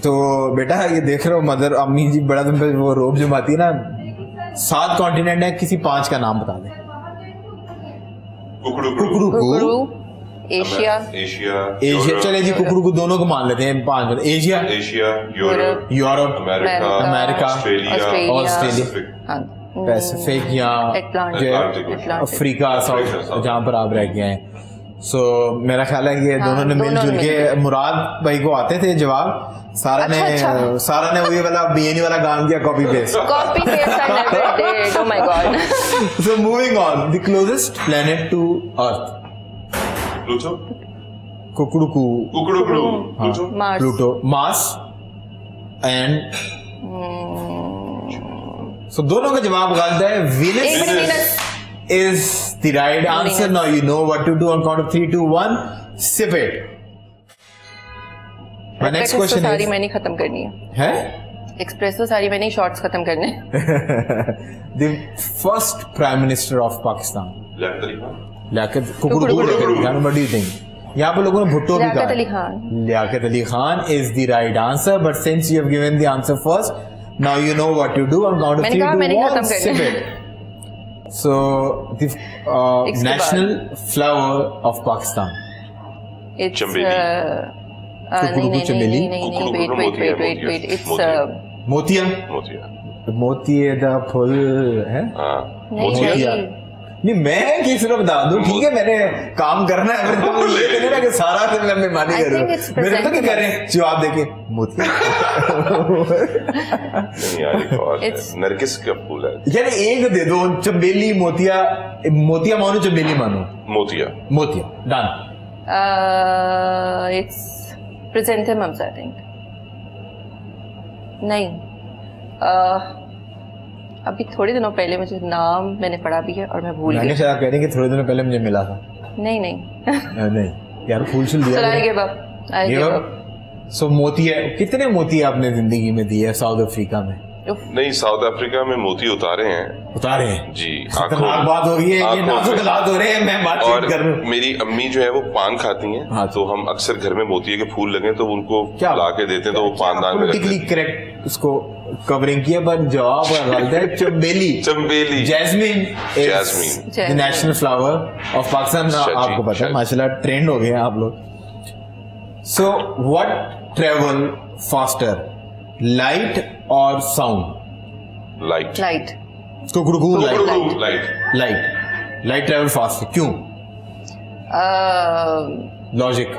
तो बेटा ये देख रहे हो, मदर अम्मी जी बड़ा दिन पे वो रोब जमाती है ना। 7 कॉन्टिनेंट है, किसी 5 का नाम बता दें। कुकड़ू, एशिया। चले जी, कुकड़ू को दोनों को मान लेते हैं। 5 Asia, Europe, America, Australia, Pacific या अफ्रीका, साउथ जहां पर आप रह गए हैं। सो मेरा ख्याल है कि दोनों ने मिलजुल के मुराद भाई को आते थे जवाब। सारा ने वही वाला बीएनई वाला काम किया, copy paste. I never did. Oh my god. So moving on, the closest planet to Earth. Pluto. Kukru, Mars. Pluto, Mars and so दोनों का जवाब गलत है। Venus is the right answer. Now you know what to do on count of 3 2 1 sip it. My next question is, सारी मैंने खत्म करनी है। एक्सप्रेसो सारी मैंने शॉर्ट्स खत्म करने। The first Prime Minister of Pakistan. Liaquat Kukru. What do you think? यहाँ पर लोगों ने भुट्टो भी कहा। Liaquat Ali Khan is the right answer, but since you have given the answer first, now you know what to do. On count of 3, 2, 1, sip it. So the national flower of Pakistan. It's wait. It's मोतिया। मोतिया दा full है। मोतिया। नहीं मैं किसी को बता दूं, ठीक है मैंने काम करना है, तो ये नहीं ना कि सारा दिन मैं मानी करूं। मेरे तो क्या करें जवाब देके मोतिया। नहीं यार नरगिस का फूल है यार, एक दे दो, चमेली मोतिया। मोतिया मानो चमेली मानो? मोतिया done. It's chrysanthemums, I think. नहीं, अभी थोड़े दिनों पहले मुझे नाम मैंने पढ़ा भी है और मैं भूल गई। शायद कह रही कि थोड़े दिनों पहले मुझे मिला था। नहीं नहीं यार, फूल शुल दिया। I gave up. सो मोतिया, कितने मोतिया आपने जिंदगी में दिए साउथ अफ्रीका में? नहीं, साउथ अफ्रीका में मोती उतारे हैं जी। खतरनाक बात हो रही है, ये नाजुक हालात हो रहे हैं, मैं बातचीत कर रहा हूँ। मेरी अम्मी जो है वो पान खाती हैं। हाँ, तो हम अक्सर घर में मोतिये के फूल लगे तो उनको ला के देते हैं, तो वो पानदान में रखते हैं। करेक्ट उसको कवरिंग किया, पर जवाब गलत है। चमेली jasmine the national flower of Pakistan. आपको पता है, माशाल्लाह ट्रेंड हो गए हैं आप लोग। So what travel faster, light और sound? Light. Light travel fast, क्यों? Logic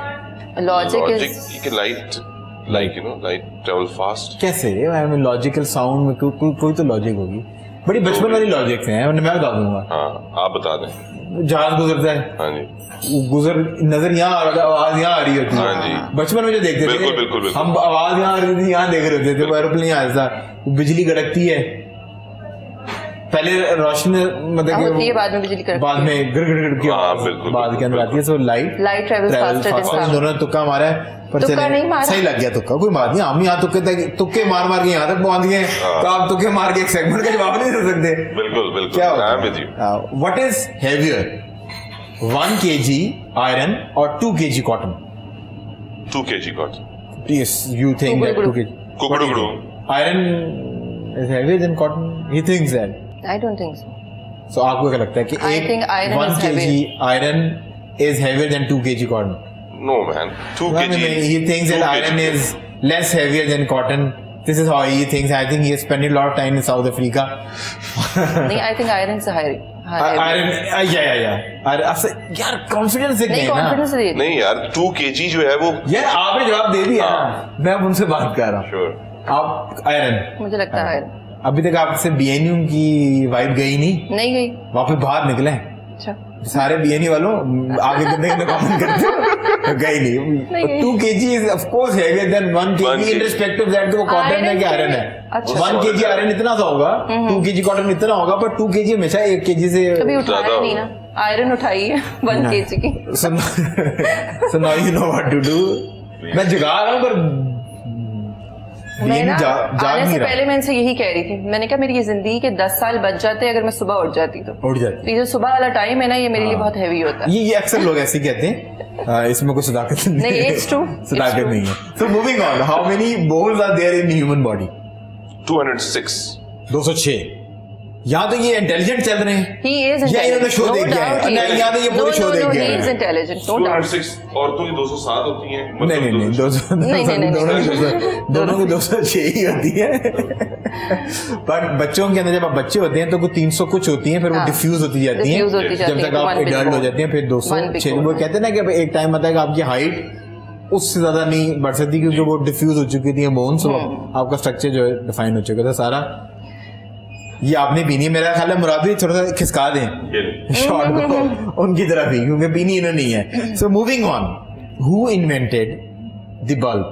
is light travel fast. कैसे? आई मीन लॉजिकल साउंड में कोई तो लॉजिक होगी। बड़ी बचपन वाली लॉजिक है, मैं बता दूंगा। हाँ, आप बता दें। जहाज गुजरता है। हाँ जी। नजर यहाँ आ रहा, आवाज यहाँ आ रही होती है। हाँ जी। बचपन में जो देखते थे बिल्कुल। हम आवाज यहाँ आ रही थी, यहाँ देख रहे थे, एरोप्लेन यहाँ आता, बिजली कड़कती है, पहले रोशनी मतलब कि बाद में बिजली कड़कती है, बाद में गिर की बाद के अंदर आती है। So light travel faster. दोनों तुक्का मारा है, पर सही लग गया तुक्का, कोई बात नहीं। हम यहाँ तुक्के मार के यहाँ तक पहुंच गए, तो आप तुक्के मार के एक सेगमेंट का जवाब नहीं दे सकते। बिल्कुल क्या what is heavier, 1 kg iron or 2 kg cotton? 2 kg cotton. Yes, you think that 2 kg. Kukuru. Iron is heavier than cotton. He thinks that. I don't think so. So आपको क्या लगता है कि 1 kg iron is heavier than 2 kg cotton? No man, 2 kg. He thinks that iron is less heavier than cotton. This is how he thinks. I think he is spending a lot of time in South Africa. I think iron is higher. यार confidence नहीं यार, 2 kg जो है वो, यार आपने जवाब दे दिया। मैं अब उनसे बात कर रहा हूँ। Sure. आप आयरन, मुझे लगता है आयरन। अभी तक आपसे बीएनयू की वाइब गई नहीं गई, वापस बाहर निकले। अच्छा, सारे बीएनयू वालों आगे करने कमेंट करते हो, गई नहीं। 2 kg is of course heavier than 1 kg in respect of that। वो कॉटन है कि आयरन है? 1 kg आयरन इतना सा होगा, 2 kg कॉटन इतना होगा, पर 2 kg हमेशा 1 kg से कभी उठाया नहीं ना, आयरन उठाई है 1 kg की। So now you know what to do। मैं जगा रहा हूँ, पर मैं ना आने से पहले मैं इनसे यही कह रही थी, मैंने कहा मेरी ये जिंदगी के 10 साल बच जाते अगर मैं सुबह उठ जाती तो ये जो सुबह वाला टाइम है ना, ये मेरे लिए बहुत हैवी होता है। ये अक्सर लोग ऐसे कहते हैं, इसमें कोई सदाकत नहीं है। It's true. सदाकत नहीं है। So moving on, how many bones are there in human body? 206. 206। यहाँ तो ये इंटेलिजेंट चल रहे हैं। He is intelligent. इन्होंने शो देख गया है। नहीं, यहाँ तो ये पूरे शो देख गया है। He is intelligent. No doubt. 206 और तो ये 207 होती हैं। नहीं, दोनों की 206 ही होती है। पर बच्चों के अंदर जब आप बच्चे होते हैं तो कुछ 300 कुछ होती हैं, फिर वो डिफ्यूज होती जाती हैं, जब तक आप एडल्ट हो जाते हैं, फिर 206। वो कहते हैं ना कि एक टाइम आता है कि आपकी हाइट उससे ज्यादा नहीं बढ़ सकती, क्योंकि वो डिफ्यूज हो चुकी थी बोन्स, आपका स्ट्रक्चर जो है डिफाइन हो चुका था सारा। ये आपने पीनी है, मेरा ख्याल है मुराद भी थोड़ा सा खिसका दें शॉर्ट को उनकी तरफ ही, क्योंकि पीनी इन्होंने नहीं है। सो moving on, who invented the bulb?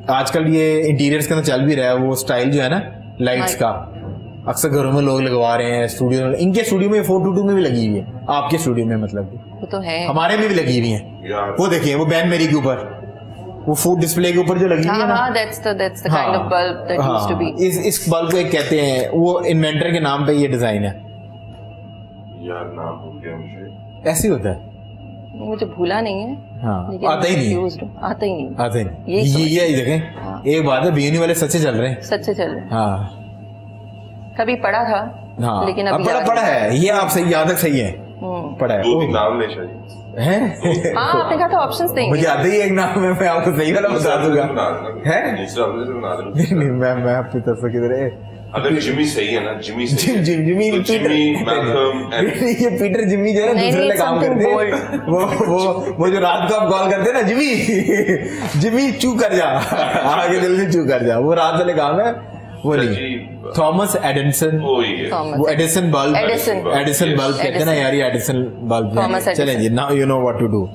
आजकल ये इंटीरियर्स के अंदर चल भी रहा है वो स्टाइल जो है ना लाइट्स का, अक्सर घरों में लोग लगवा रहे हैं, स्टूडियो में, इनके स्टूडियो में 422 में भी लगी हुई है, आपके स्टूडियो में मतलब वो तो है, हमारे में भी लगी हुई है। वो देखिए वो बैन मेरी के ऊपर वो फूड डिस्प्ले के ऊपर जो लगी हुई है ना, that's the kind of bulb that used to be. इस बल्ब को एक कहते हैं, वो इन्वेंटर के नाम पे ये डिजाइन है यार, नाम भूल गया मुझे। ऐसे होता है, मुझे भूला नहीं है। हाँ, आता ही नहीं। ये देखें, एक बात है, बीएनयू वाले सच्चे चल रहे हैं, सच्चे चल रहे हैं। हाँ, कभी पढ़ा था, हाँ, लेकिन अभी पढ़ा है, ये आप सही याद सही है, पढ़ा है। दो नाम ले शायद है। हाँ, आपने कहा था ऑप्शंस देंगे। मुझे आता ही एक नाम है, मैं आपको सही वाला बता दूंगा। है नहीं, मैं आपकी तरफ से किधर है? अगर जिमी सही है ना, जिमी ये पीटर जिमी जो है ना, दूसरे काम करते हैं, वो जो रात को आप कॉल करते हैं ना, जिमी चू कर जा, आगे जल्दी चू कर जा, वो रात वाले काम है, वो नहीं। थॉमस एडिसन, वो एडिसन बल्ब कहते हैं ना यार, ये एडिसन बल्ब। चलें जी, now you know what to do.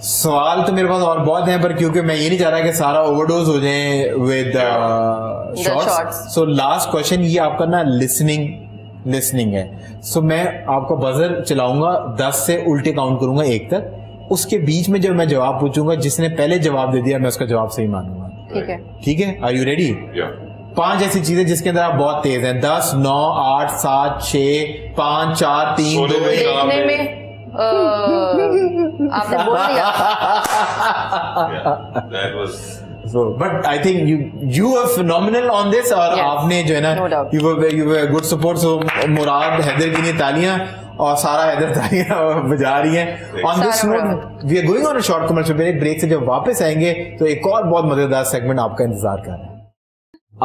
सवाल तो मेरे पास और बहुत हैं, पर क्योंकि मैं ये नहीं चाह रहा कि सारा ओवरडोज हो जाए with shorts, so last question ये आपका ना लिसनिंग है। सो मैं आपको बजर चलाऊंगा, 10 से उल्टे काउंट करूंगा 1 तक, उसके बीच में जब मैं जवाब पूछूंगा, जिसने पहले जवाब दे दिया मैं उसका जवाब सही मानूंगा। ठीक है, आर यू रेडी? 5 ऐसी चीजें जिसके अंदर आप बहुत तेज हैं। 10, 9, 8, 7, 6, 5, 4, 3, 2, 1। आपने बोल दिया। But I think you were phenomenal on this, और आपने जो है ना, you were good support. So मुराद हैदर की तालियां, और सारा हैदर तालियां बजा रही हैं। On this note, we are going on a short commercial break. Break से जब वापस आएंगे तो एक और बहुत मजेदार सेगमेंट आपका इंतजार कर रहा है।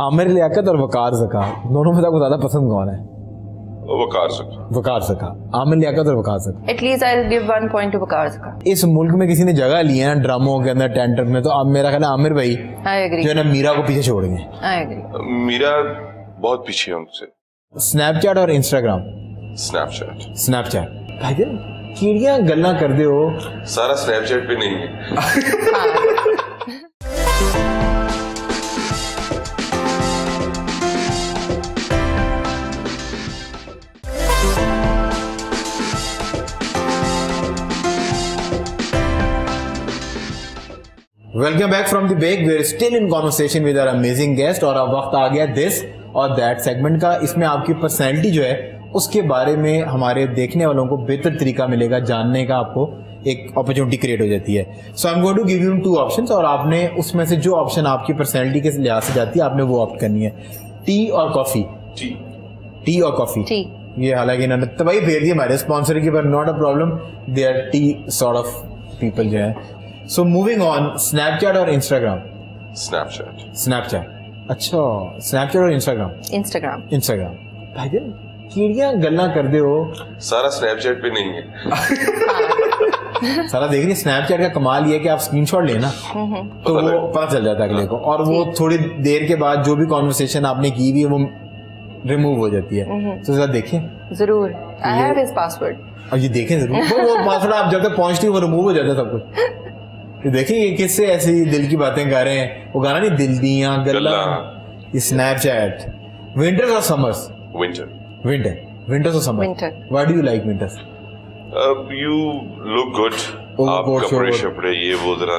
आमिर लियाकत और वकार ज़का, दोनों में आपको ज्यादा पसंद कौन है? वकार ज़का, आमिर लियाकत और वकार Zaka. At least I'll give 1 point to वकार ज़का। इस मुल्क में किसी ने जगह ली है ना ड्रामों के अंदर, टेंटर में, तो अब मेरा ख्याल है आमिर भाई जो है ना, मीरा को पीछे छोड़ेंगे। मीरा बहुत पीछे है उनसे। स्नैपचैट और इंस्टाग्राम? स्नैपचैट भाई कीड़ियां गल्ला कर दे हो, सारा स्नैपचैट पे नहीं है। Welcome back from the break, we are still in conversation with our amazing guest, और अब वक्त आ गया दिस और दैट सेगमेंट का। इसमें आपकी पर्सनैलिटी जो है उसके बारे में हमारे देखने वालों को बेहतर तरीका मिलेगा जानने का, आपको एक अपॉर्चुनिटी क्रिएट हो जाती है। So I am going to give you 2 options, और आपने उसमें से जो ऑप्शन आपकी पर्सनैलिटी के लिहाज से जाती है आपने वो ऑप्ट करनी है। टी और कॉफी? टी और कॉफी। ये हालांकि इन्होंने तबाही भेज दी हमारे स्पॉन्सर की, पर not a problem, they R T sort of people जो है। So moving on, स्नैपचैट और इंस्टाग्राम? स्नैपचैट। अच्छा, स्नैपचैट और इंस्टाग्राम? भाई कीड़ियां गल्ला कर दे हो, सारा स्नैपचैट पे नहीं है। सारा देख रही। स्नैपचैट का कमाल ये है कि आप स्क्रीनशॉट लेना तो वो पता चल जाता है अगले को, और वो थोड़ी देर के बाद जो भी कॉन्वर्सेशन आपने की हुई है वो रिमूव हो जाती है। तो जरा देखें जरूर, आई हैव हिज पासवर्ड। अब ये देखें जरूर, वो पासवर्ड आप जब तक पहुंचती वो रिमूव हो जाता है सब कुछ। देखिए ये किससे ऐसी दिल की बातें कर रहे हैं, वो गाना नहीं, दिल दियां गल्ला। स्नैपचैट। विंटर्स और समर्स? विंटर्स और summer. Why do you like winters? You look good, आप कपड़े शपड़े ये वो जरा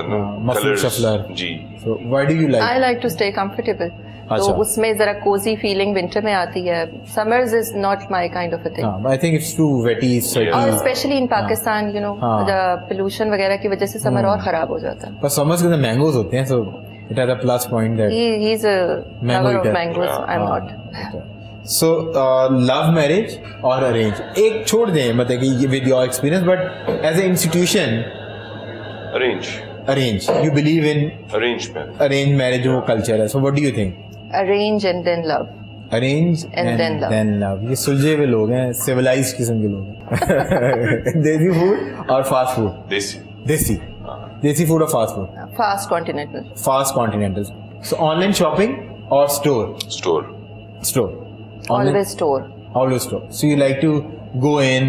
कलर्स जी। So why do you like? I like to stay comfortable, तो उसमें जरा कोजी फीलिंग विंटर में आती है। Summers is not my kind of a thing. I think it's too wetty, sweaty, और specially in Pakistan, you know, the pollution वगैरह की वजह से समर और खराब हो जाता है। पर समर्स के अंदर मैंगोस होते हैं, so it has a plus point that he is a lover of mangoes, I am not. So love marriage और अरेंज, एक छोड़ दें मतलब कि with your experience, but as a institution arrange, you believe in arrange marriage, वो culture है। So what do you think? Arrange and then love. Arrange and then love. ये सुलझे हुए लोग हैं, civilized किस्म के लोग हैं। देसी फूड और फास्ट फूड? देसी फूड और fast food? Fast continental. So online shopping or store? Always store. So you like to go in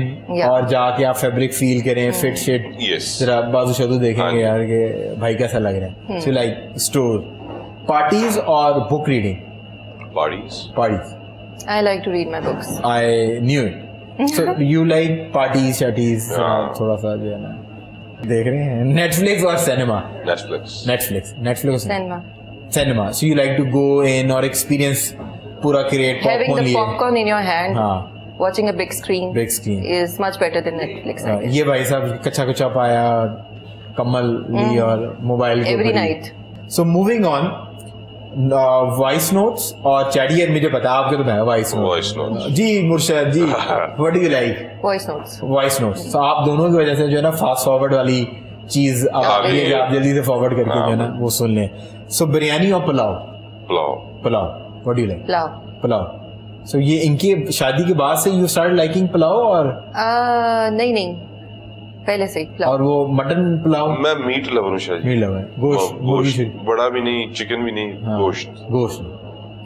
और जाके आप फैब्रिक फील करें, फिट शिट, जरा बाजू शादू देखेंगे यार कि भाई कैसा लग रहा है। So you like store. Parties or book reading? Parties. I like to read my books. I knew it. So you like parties, shatties, थोड़ा सा जो है ना, देख रहे हैं नेटफ्लिक्स और cinema? Netflix cinema. So you like to go in or experience पूरा create having popcorn the लिए. popcorn in your hand. हाँ. Watching a big screen is much better than Netflix. ये भाई साहब कच्चा कुचा पाया, कमल ली और mobile every night. So moving on, voice notes और चैटियर मुझे पता है आपके तो है वॉइस नोट्स जी मुर्शद जी. What do you like? Voice notes. तो आप दोनों की वजह से जो है ना फास्ट फॉरवर्ड वाली चीज आप जल्दी से फॉरवर्ड करके जो है ना वो सुन लें. सो बिरयानी और pulao. What do you like? Pulao. So ये इनकी शादी के बाद से यू स्टार्ट लाइकिंग पुलाव और नहीं पहले से पुलाव. और वो मटन पुलाव? मैं मीट लवर हूँ शायद. Meat lover. गोश्त बड़ा भी नहीं, चिकन भी नहीं. गोश्त.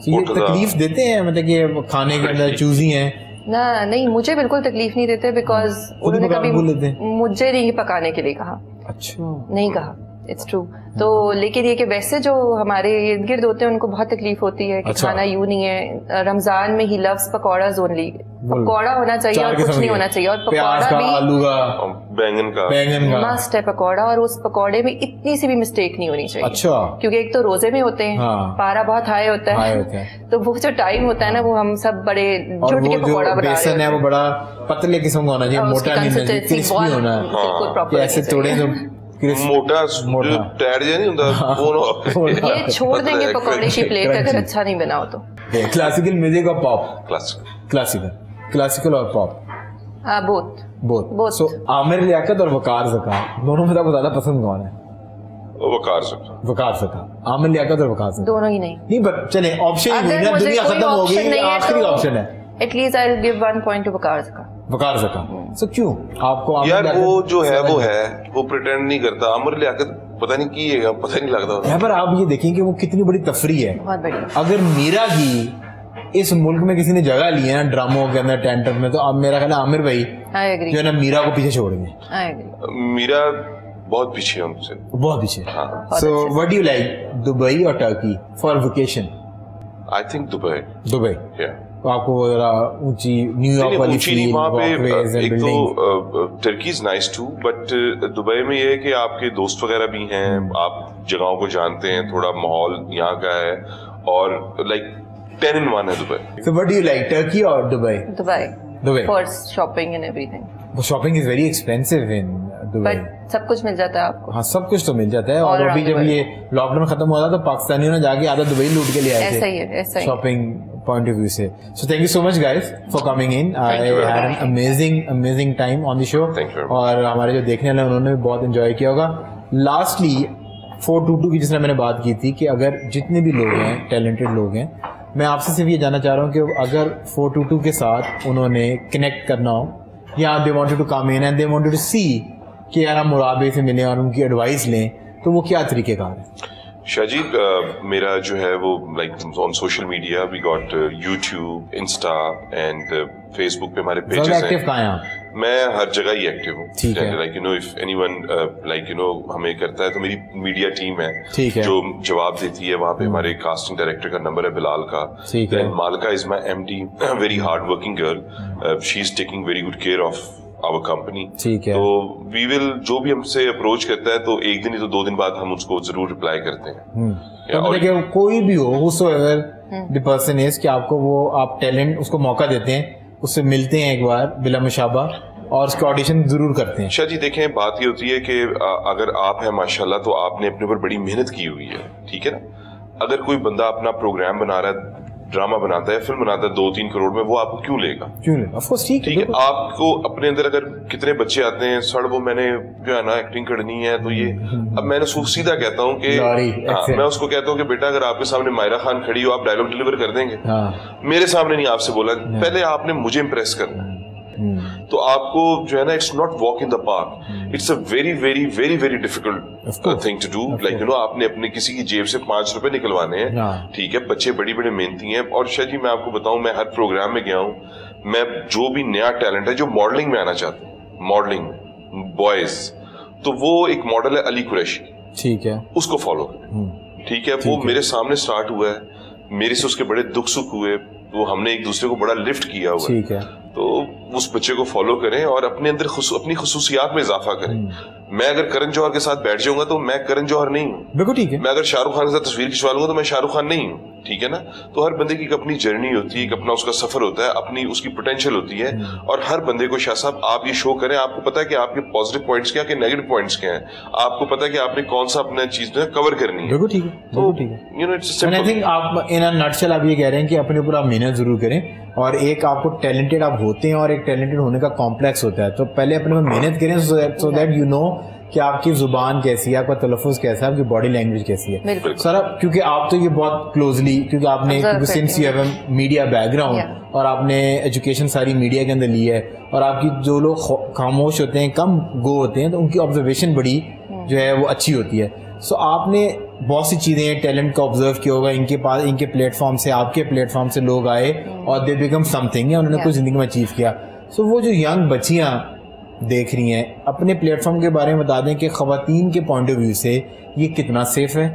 ये तकलीफ देते हैं मतलब कि खाने के अंदर चूजी हैं ना? नहीं मुझे बिल्कुल तकलीफ नहीं देते बिकॉज उन्होंने कभी मुझे नहीं पकाने के लिए कहा. अच्छा. नहीं कहा. It's true. तो लेकिन ये कि वैसे जो हमारे इर्द गिर्द होते हैं उनको बहुत तकलीफ होती है कि खाना यूं नहीं है. रमजान में he loves pakoras only. Pakora होना चाहिए और कुछ नहीं होना चाहिए. और पकौड़ा भी आलू का, बैंगन का मस्ट है पकौड़ा. और उस पकौड़े में इतनी सी भी मिस्टेक नहीं होनी चाहिए. अच्छा. क्योंकि एक तो रोजे में होते हैं, पारा बहुत हाई होता है, तो वो जो टाइम होता है ना वो हम सब बड़े जुट के पकौड़ा बना रहे हैं. वो बड़ा पतले किस्म का होना चाहिए, मोटा नहीं, क्रिस्पी होना है. ऐसे थोड़े मोटा टैड नहीं होता. ये छोड़ देंगे पकौड़े की प्लेट अगर अच्छा नहीं बनाओ तो. क्लासिकल म्यूजिक और पॉप? क्लासिकल और पॉप बोथ. सो आमिर लियाकत और वकार ज़का दोनों में आपको ज्यादा पसंद कौन है? वकार ज़का. आमिर लियाकत और वकार ज़का दोनों ही नहीं बट चले ऑप्शन ही नहीं, दुनिया खत्म हो गई, आखिरी ऑप्शन है. At least I will give 1 point to Waqar Zaka. So क्यों आपको यार वो जो है वो प्रिटेंड नहीं करता. आमिर लियाकत पता नहीं की है, पता नहीं लगता. यहाँ पर आप ये देखें कि वो कितनी बड़ी तफरी है. बहुत बड़ी. अगर मीरा की इस मुल्क में किसी ने जगह ली है ना ड्रामों के अंदर, टेंटर में, तो अब मेरा ख्याल आमिर भाई जो है ना मीरा को पीछे छोड़ गए. मीरा बहुत पीछे है उनसे, बहुत पीछे. So what do you like, Dubai और Turkey for vacation? I think Dubai. आपको ऊंची न्यूयॉर्क वाली फील, वॉकवेज एंड बिल्डिंग्स. तो Turkey is nice too, but Dubai में ये है कि आपके दोस्त वगैरह भी हैं, आप जगहों को जानते हैं, थोड़ा माहौल यहाँ का है और लाइक 10 in 1 है Dubai. So what do you like, Turkey or Dubai? Dubai. For shopping and everything. But shopping is very expensive in Dubai. But सब कुछ मिल जाता है आपको. हाँ सब कुछ तो मिल जाता है. और अभी जब ये लॉकडाउन खत्म हुआ था तो पाकिस्तानियों ने जाके आधा दुबई लूट के लिए आए थे. ऐसा ही. शॉपिंग पॉइंट ऑफ व्यू से. So thank you so much guys for coming in. I had an amazing time on the show. और हमारे जो देखने वाले उन्होंने भी बहुत एंजॉय किया होगा. Lastly 422 की जिसने मैंने बात की थी कि अगर जितने भी लोग हैं टैलेंटेड लोग हैं, मैं आपसे सिर्फ ये जानना चाह रहा हूँ कि अगर 422 के साथ उन्होंने कनेक्ट करना हो या they wanted to come in and they wanted to see कि यार हम मुराबे से मिलें और उनकी एडवाइस लें, तो वो क्या तरीक़ेकार है? शाजीब, मेरा जो है वो like on social media we got YouTube, insta and Facebook पे हमारे पेजेस हैं. एक्टिव कहाँ हैं आप? मैं हर जगह ही एक्टिव हूँ. Like you know if anyone like you no हमें करता है तो मेरी मीडिया टीम है जो जवाब देती है. वहाँ पे हमारे कास्टिंग डायरेक्टर का नंबर है बिलाल का. Then Malka is my MD, very hard working girl. She is taking very good care of our company. तो वी विल जो भी हमसे अप्रोच करता है तो एक दिन ही तो 2 दिन बाद हम उसको जरूर रिप्लाई करते हैं. और कोई भी हो whosoever the person is कि आपको वो आप टैलेंट उसको मौका देते हैं, उससे मिलते हैं एक बार बिला मुशाबा और उसका ऑडिशन जरूर करते हैं. शाह जी देखें, बात ये होती है कि अगर आप हैं माशाल्लाह तो आपने अपने ऊपर बड़ी मेहनत की हुई है, ठीक है ना. अगर कोई बंदा अपना प्रोग्राम बना रहा है, ड्रामा बनाता है, फिल्म बनाता है 2-3 करोड़ में, वो आपको क्यों लेगा? ऑफ कोर्स ठीक है. आपको अपने अंदर अगर कितने बच्चे आते हैं सर वो मैंने जो है ना एक्टिंग करनी है तो ये अब मैंने सीधा कहता हूँ कि मैं उसको कहता हूँ कि बेटा अगर आपके सामने मायरा खान खड़ी हो आप डायलॉग डिलीवर कर देंगे? मेरे सामने नहीं, आपसे बोला पहले आपने मुझे इम्प्रेस करना. तो आपको जो है ना it's not walk in the park, it's a very very very very difficult thing to do. Like you know आपने अपने किसी की जेब से 5 रुपए निकलवाने हैं, ठीक है. बच्चे बड़ी बड़े मेहनती हैं. और शायद जी मैं आपको बताऊं, मैं हर प्रोग्राम में गया हूं, मैं जो भी नया टैलेंट है जो मॉडलिंग में आना चाहते हैं, मॉडलिंग में बॉयज, तो वो एक मॉडल है अली कुरैशी, ठीक है, उसको फॉलो करें, ठीक है. वो मेरे सामने स्टार्ट हुआ है, मेरे से उसके बड़े दुख सुख हुए, तो हमने एक दूसरे को बड़ा लिफ्ट किया हुआ है. तो उस बच्चे को फॉलो करें और अपने अंदर अपनी खुसूसियात में इजाफा करें. मैं अगर करण जौहर के साथ बैठ जाऊंगा तो मैं करण जौहर नहीं हूँ, बिल्कुल ठीक है। मैं अगर शाहरुख खान के साथ तस्वीर खिंचवा लूंगा तो मैं शाहरुख खान नहीं हूँ, ठीक है ना। तो हर बंदे की एक अपनी जर्नी होती है, एक अपना उसका सफर होता है, अपनी उसकी पोटेंशियल होती है, और हर बंदे को शाह साहब आप ये शो करें, आपको पता है कि आपके पॉजिटिव पॉइंट्स क्या, नेगेटिव पॉइंट्स क्या हैं, आपको पता है कि आपने कौन सा अपना चीज जो है कवर करनी है। बिल्कुल ठीक है, बिल्कुल ठीक है। You know it's simple. I think आप इन अ नटशेल आप ये कह रहे हैं कि अपने ऊपर आप मेहनत जरूर करें, और एक आपको टैलेंटेड आप होते हैं और एक टैलेंटेड होने का कॉम्प्लेक्स होता है, तो पहले अपने में मेहनत करें सो दैट यू नो कि आपकी जुबान कैसी है, आपका तलफ़ुज़ कैसा है, आपकी बॉडी लैंग्वेज कैसी है। सर क्योंकि आप तो ये बहुत क्लोजली, क्योंकि आपने since you have a media background और आपने एजुकेशन सारी मीडिया के अंदर ली है, और आपकी जो लोग खामोश होते हैं, कम गो होते हैं, तो उनकी ऑब्जर्वेशन बड़ी जो है वो अच्छी होती है। सो आपने बहुत सी चीज़ें टैलेंट का ऑब्जर्व किया होगा, इनके पास, इनके प्लेटफॉर्म से, आपके प्लेटफॉर्म से लोग आए और दे बिकम समथिंग, उन्होंने कुछ ज़िंदगी में अचीव किया। सो वो जो यंग बच्चियाँ देख रही हैं, अपने प्लेटफॉर्म के बारे में बता दें कि ख़वातीन के पॉइंट ऑफ व्यू से ये कितना सेफ है,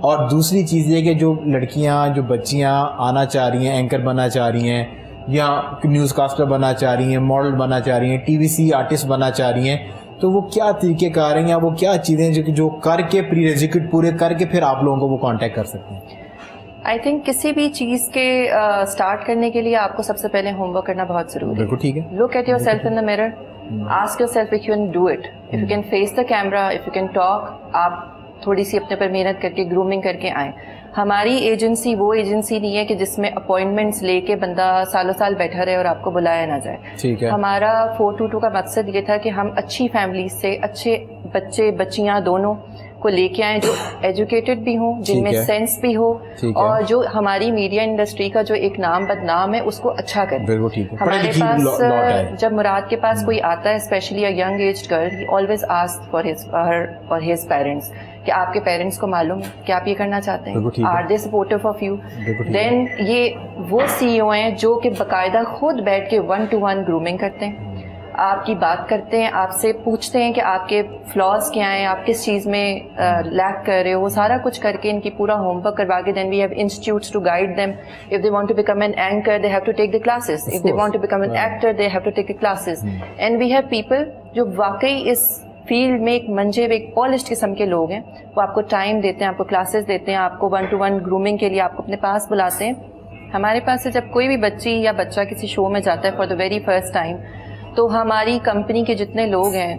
और दूसरी चीज़ ये कि जो लड़कियां, जो बच्चियां आना चाह रही हैं, एंकर बनना चाह रही हैं, या न्यूज़ कास्टर बनना चाह रही हैं, मॉडल बनना चाह रही हैं, TVC आर्टिस्ट बनना चाह रही हैं, तो वो क्या तरीके कार हैं या वो क्या चीज़ें जो करके प्री रेजिक्यूट पूरे करके फिर आप लोगों को वो कांटेक्ट कर सकते हैं? आई थिंक किसी भी चीज़ के स्टार्ट करने के लिए आपको सबसे पहले होमवर्क करना बहुत ज़रूरी है। बिल्कुल ठीक है। Look at your self in the mirror, ask yourself if you can do it, if you can face the camera, if you can talk, आप थोड़ी सी अपने पर मेहनत करके ग्रूमिंग करके आएँ। हमारी एजेंसी वो एजेंसी नहीं है कि जिसमें अपॉइंटमेंट्स लेके बंदा सालों साल बैठा रहे और आपको बुलाया ना जाए। ठीक है। हमारा 422 का मकसद ये था कि हम अच्छी फैमिली से अच्छे बच्चे बच्चियां दोनों को लेके आए, जो एजुकेटेड भी हों, जिनमें सेंस भी हो, और जो हमारी मीडिया इंडस्ट्री का जो एक नाम बदनाम है उसको अच्छा करें। बिल्कुल ठीक है। हमारे पास जब मुराद के पास कोई आता है, specially a young aged girl, he always ask for his parents कि आपके पेरेंट्स को मालूम है कि आप ये करना चाहते हैं, are they supportive of you. Then ये वो CEO हैं जो कि बाकायदा खुद बैठ के 1-to-1 ग्रूमिंग करते हैं, आपकी बात करते हैं, आपसे पूछते हैं कि आपके फ्लॉज क्या हैं, आप किस चीज़ में लैक कर रहे हो, वो सारा कुछ करके इनकी पूरा होमवर्क करवा के then we have institutes to guide them. If they want to become an anchor they have to take the classes, if they want to become an actor they have to take the classes, and we have people जो वाकई इस field में एक मंजे, एक polished किस्म के लोग हैं, वो आपको टाइम देते हैं, आपको क्लासेस देते हैं, आपको 1-to-1 ग्रूमिंग के लिए आपको अपने पास बुलाते हैं। हमारे पास से जब कोई भी बच्ची या बच्चा किसी शो में जाता है for the very first time, तो हमारी कंपनी के जितने लोग हैं,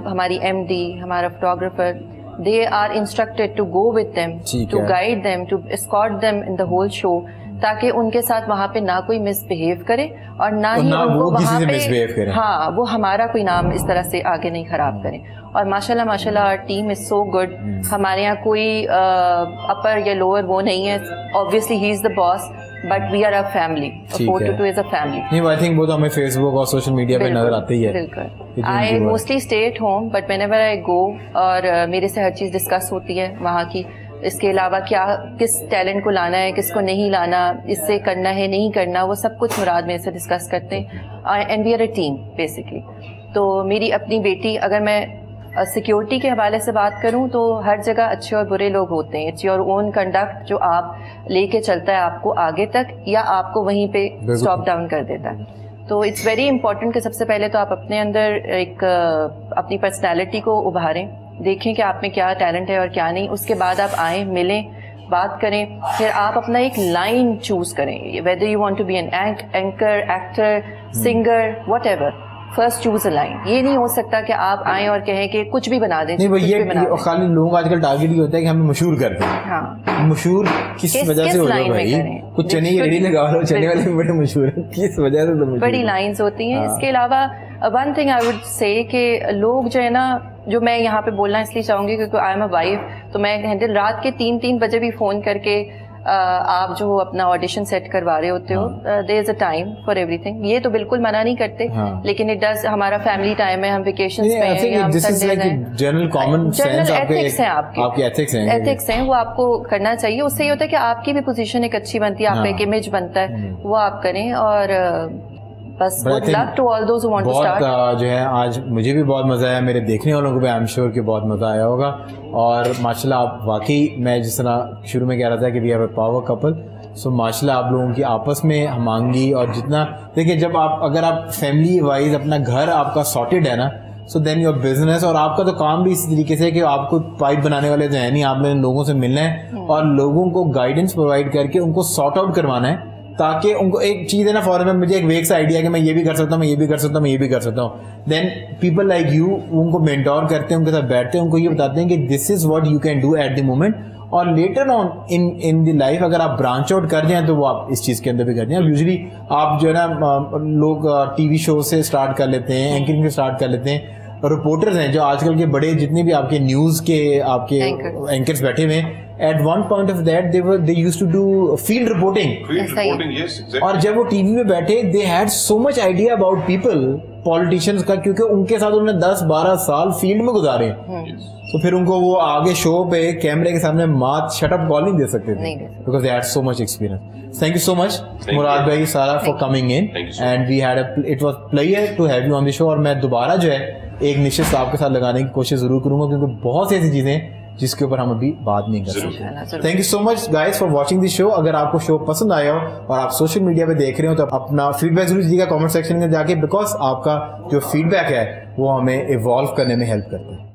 हमारी MD, हमारा photographer, they are instructed to go with them, to guide them, to escort them in the whole show, ताकि उनके साथ वहाँ पे ना कोई मिसबिहेव करे और ना ही उनको वहाँ पे, हाँ, वो हमारा कोई नाम इस तरह से आगे नहीं खराब करें। और माशाल्लाह our team is so good. हमारे यहाँ कोई अपर या लोअर वो नहीं है। Obviously he is the boss, but we are a family, 422 is a family. नहीं, आई थिंक वो तो हमें फेसबुक और सोशल मीडिया पे नजर आते ही है। बिल्कुल। I mostly stay at home, but whenever I go, और मेरे से हर चीज़ डिस्कस होती है वहाँ की। इसके अलावा क्या, किस टैलेंट को लाना है, किसको नहीं लाना, इससे करना है नहीं करना, वो सब कुछ मुराद मेरे से डिस्कस करते हैं। And we are a team basically. तो मेरी अपनी बेटी, अगर मैं सिक्योरिटी के हवाले से बात करूं तो हर जगह अच्छे और बुरे लोग होते हैं। इट्स योर ओन कंडक्ट जो आप लेके चलता है आपको आगे तक, या आपको वहीं पे स्टॉप डाउन कर देता है। तो इट्स वेरी इंपॉर्टेंट कि सबसे पहले तो आप अपने अंदर एक अपनी पर्सनैलिटी को उभारें, देखें कि आप में क्या टैलेंट है और क्या नहीं। उसके बाद आप आएँ, मिलें, बात करें, फिर आप अपना एक लाइन चूज करें, whether you want to be an anchor, actor, singer, whatever. First choose a line. ये नहीं हो सकता कि आप आए और कहें कि कुछ भी बना दें। नहीं भाई, ये खाली लोगों का आजकल टारगेट ये होता है कि हमें मशहूर कर दें। हाँ, मशहूर किस वजह से हो रहा है भाई? कुछ चने की रेडी लगा लो, चने वाले बड़े मशहूर हैं, किस वजह से? तो बड़ी लाइंस होती हैं। इसके अलावा one thing I would say कि लोग जो है ना, जो मैं यहाँ पे बोलना इसलिए चाहूंगी क्योंकि आई एम अ वाइफ, तो मैं रात के 3-3 बजे भी फोन करके आप जो अपना ऑडिशन सेट करवा रहे होते हो, there is a time for everything. ये तो बिल्कुल मना नहीं करते, लेकिन इट डज, हमारा फैमिली टाइम है, हम वेकेशंस पे हैं, हम संडे हैं, जनरल कॉमन सेंस एथिक्स हैं, आपके एथिक्स हैं, वो आपको करना चाहिए। उससे ये होता है कि आपकी भी पोजीशन एक अच्छी बनती है, आपका एक इमेज बनता है, वो आप करें। और बस good luck to all those who want to start. जो है आज मुझे भी बहुत मजा आया, मेरे देखने वालों को भी आई एम श्योर कि बहुत मजा आया होगा। और माशाल्लाह आप वाकई, मैं जिस तरह शुरू में कह रहा था कि we have a power couple, so माशाल्लाह आप लोगों की आपस में हमांगी, और जितना देखिए, जब आप, अगर आप फैमिली वाइज अपना घर आपका सॉर्टेड है ना, सो देन योर बिजनेस, और आपका तो काम भी इसी तरीके से कि आपको पाइप बनाने वाले तो है नहीं, आपने लोगों से मिलना है और लोगों को गाइडेंस प्रोवाइड करके उनको सॉर्ट आउट करवाना है, ताकि उनको एक चीज है ना, फॉर में मुझे एक वेग सा आइडिया कि मैं ये भी कर सकता हूँ, मैं ये भी कर सकता हूँ, मैं ये भी कर सकता हूँ। देन पीपल लाइक यू उनको मेंटोर करते हैं, उनके साथ बैठते हैं, उनको ये बताते हैं कि this is what you can do at the moment, और later on in the life अगर आप ब्रांच आउट कर जाएं तो वो आप इस चीज के अंदर भी कर जाएं। यूजुअली आप जो है ना, लोग टीवी शो से स्टार्ट कर लेते हैं, एंकरिंग से स्टार्ट कर लेते हैं, रिपोर्टर्स हैं जो आजकल के बड़े जितने भी आपके न्यूज के आपके एंकर्स बैठे हुए हैं, at one point of that they used to do field reporting. Yes, exactly. और जब वो टीवी में बैठे they had so much idea about people, politicians का, क्योंकि उनके साथ उन्होंने 10-12 साल फील्ड में गुजारे। तो फिर उनको वो आगे शो पे कैमरे के सामने मात शटअप कॉल नहीं दे सकते थे, because they had so much experience. Thank you so much मुराद भाई, सारा for coming in, and we had it was pleasure to have you on the show। और मैं दोबारा जो है एक निश्चित आपके साथ लगाने की कोशिश जरूर करूंगा, क्योंकि बहुत सी ऐसी चीजें जिसके ऊपर हम अभी बात नहीं कर सकते। Thank you so much guys for watching this show. अगर आपको शो पसंद आया हो और आप सोशल मीडिया पे देख रहे हो तो अपना फीडबैक जरूर दीजिएगा कमेंट सेक्शन में जाके, बिकॉज आपका जो फीडबैक है वो हमें इवॉल्व करने में हेल्प करता है।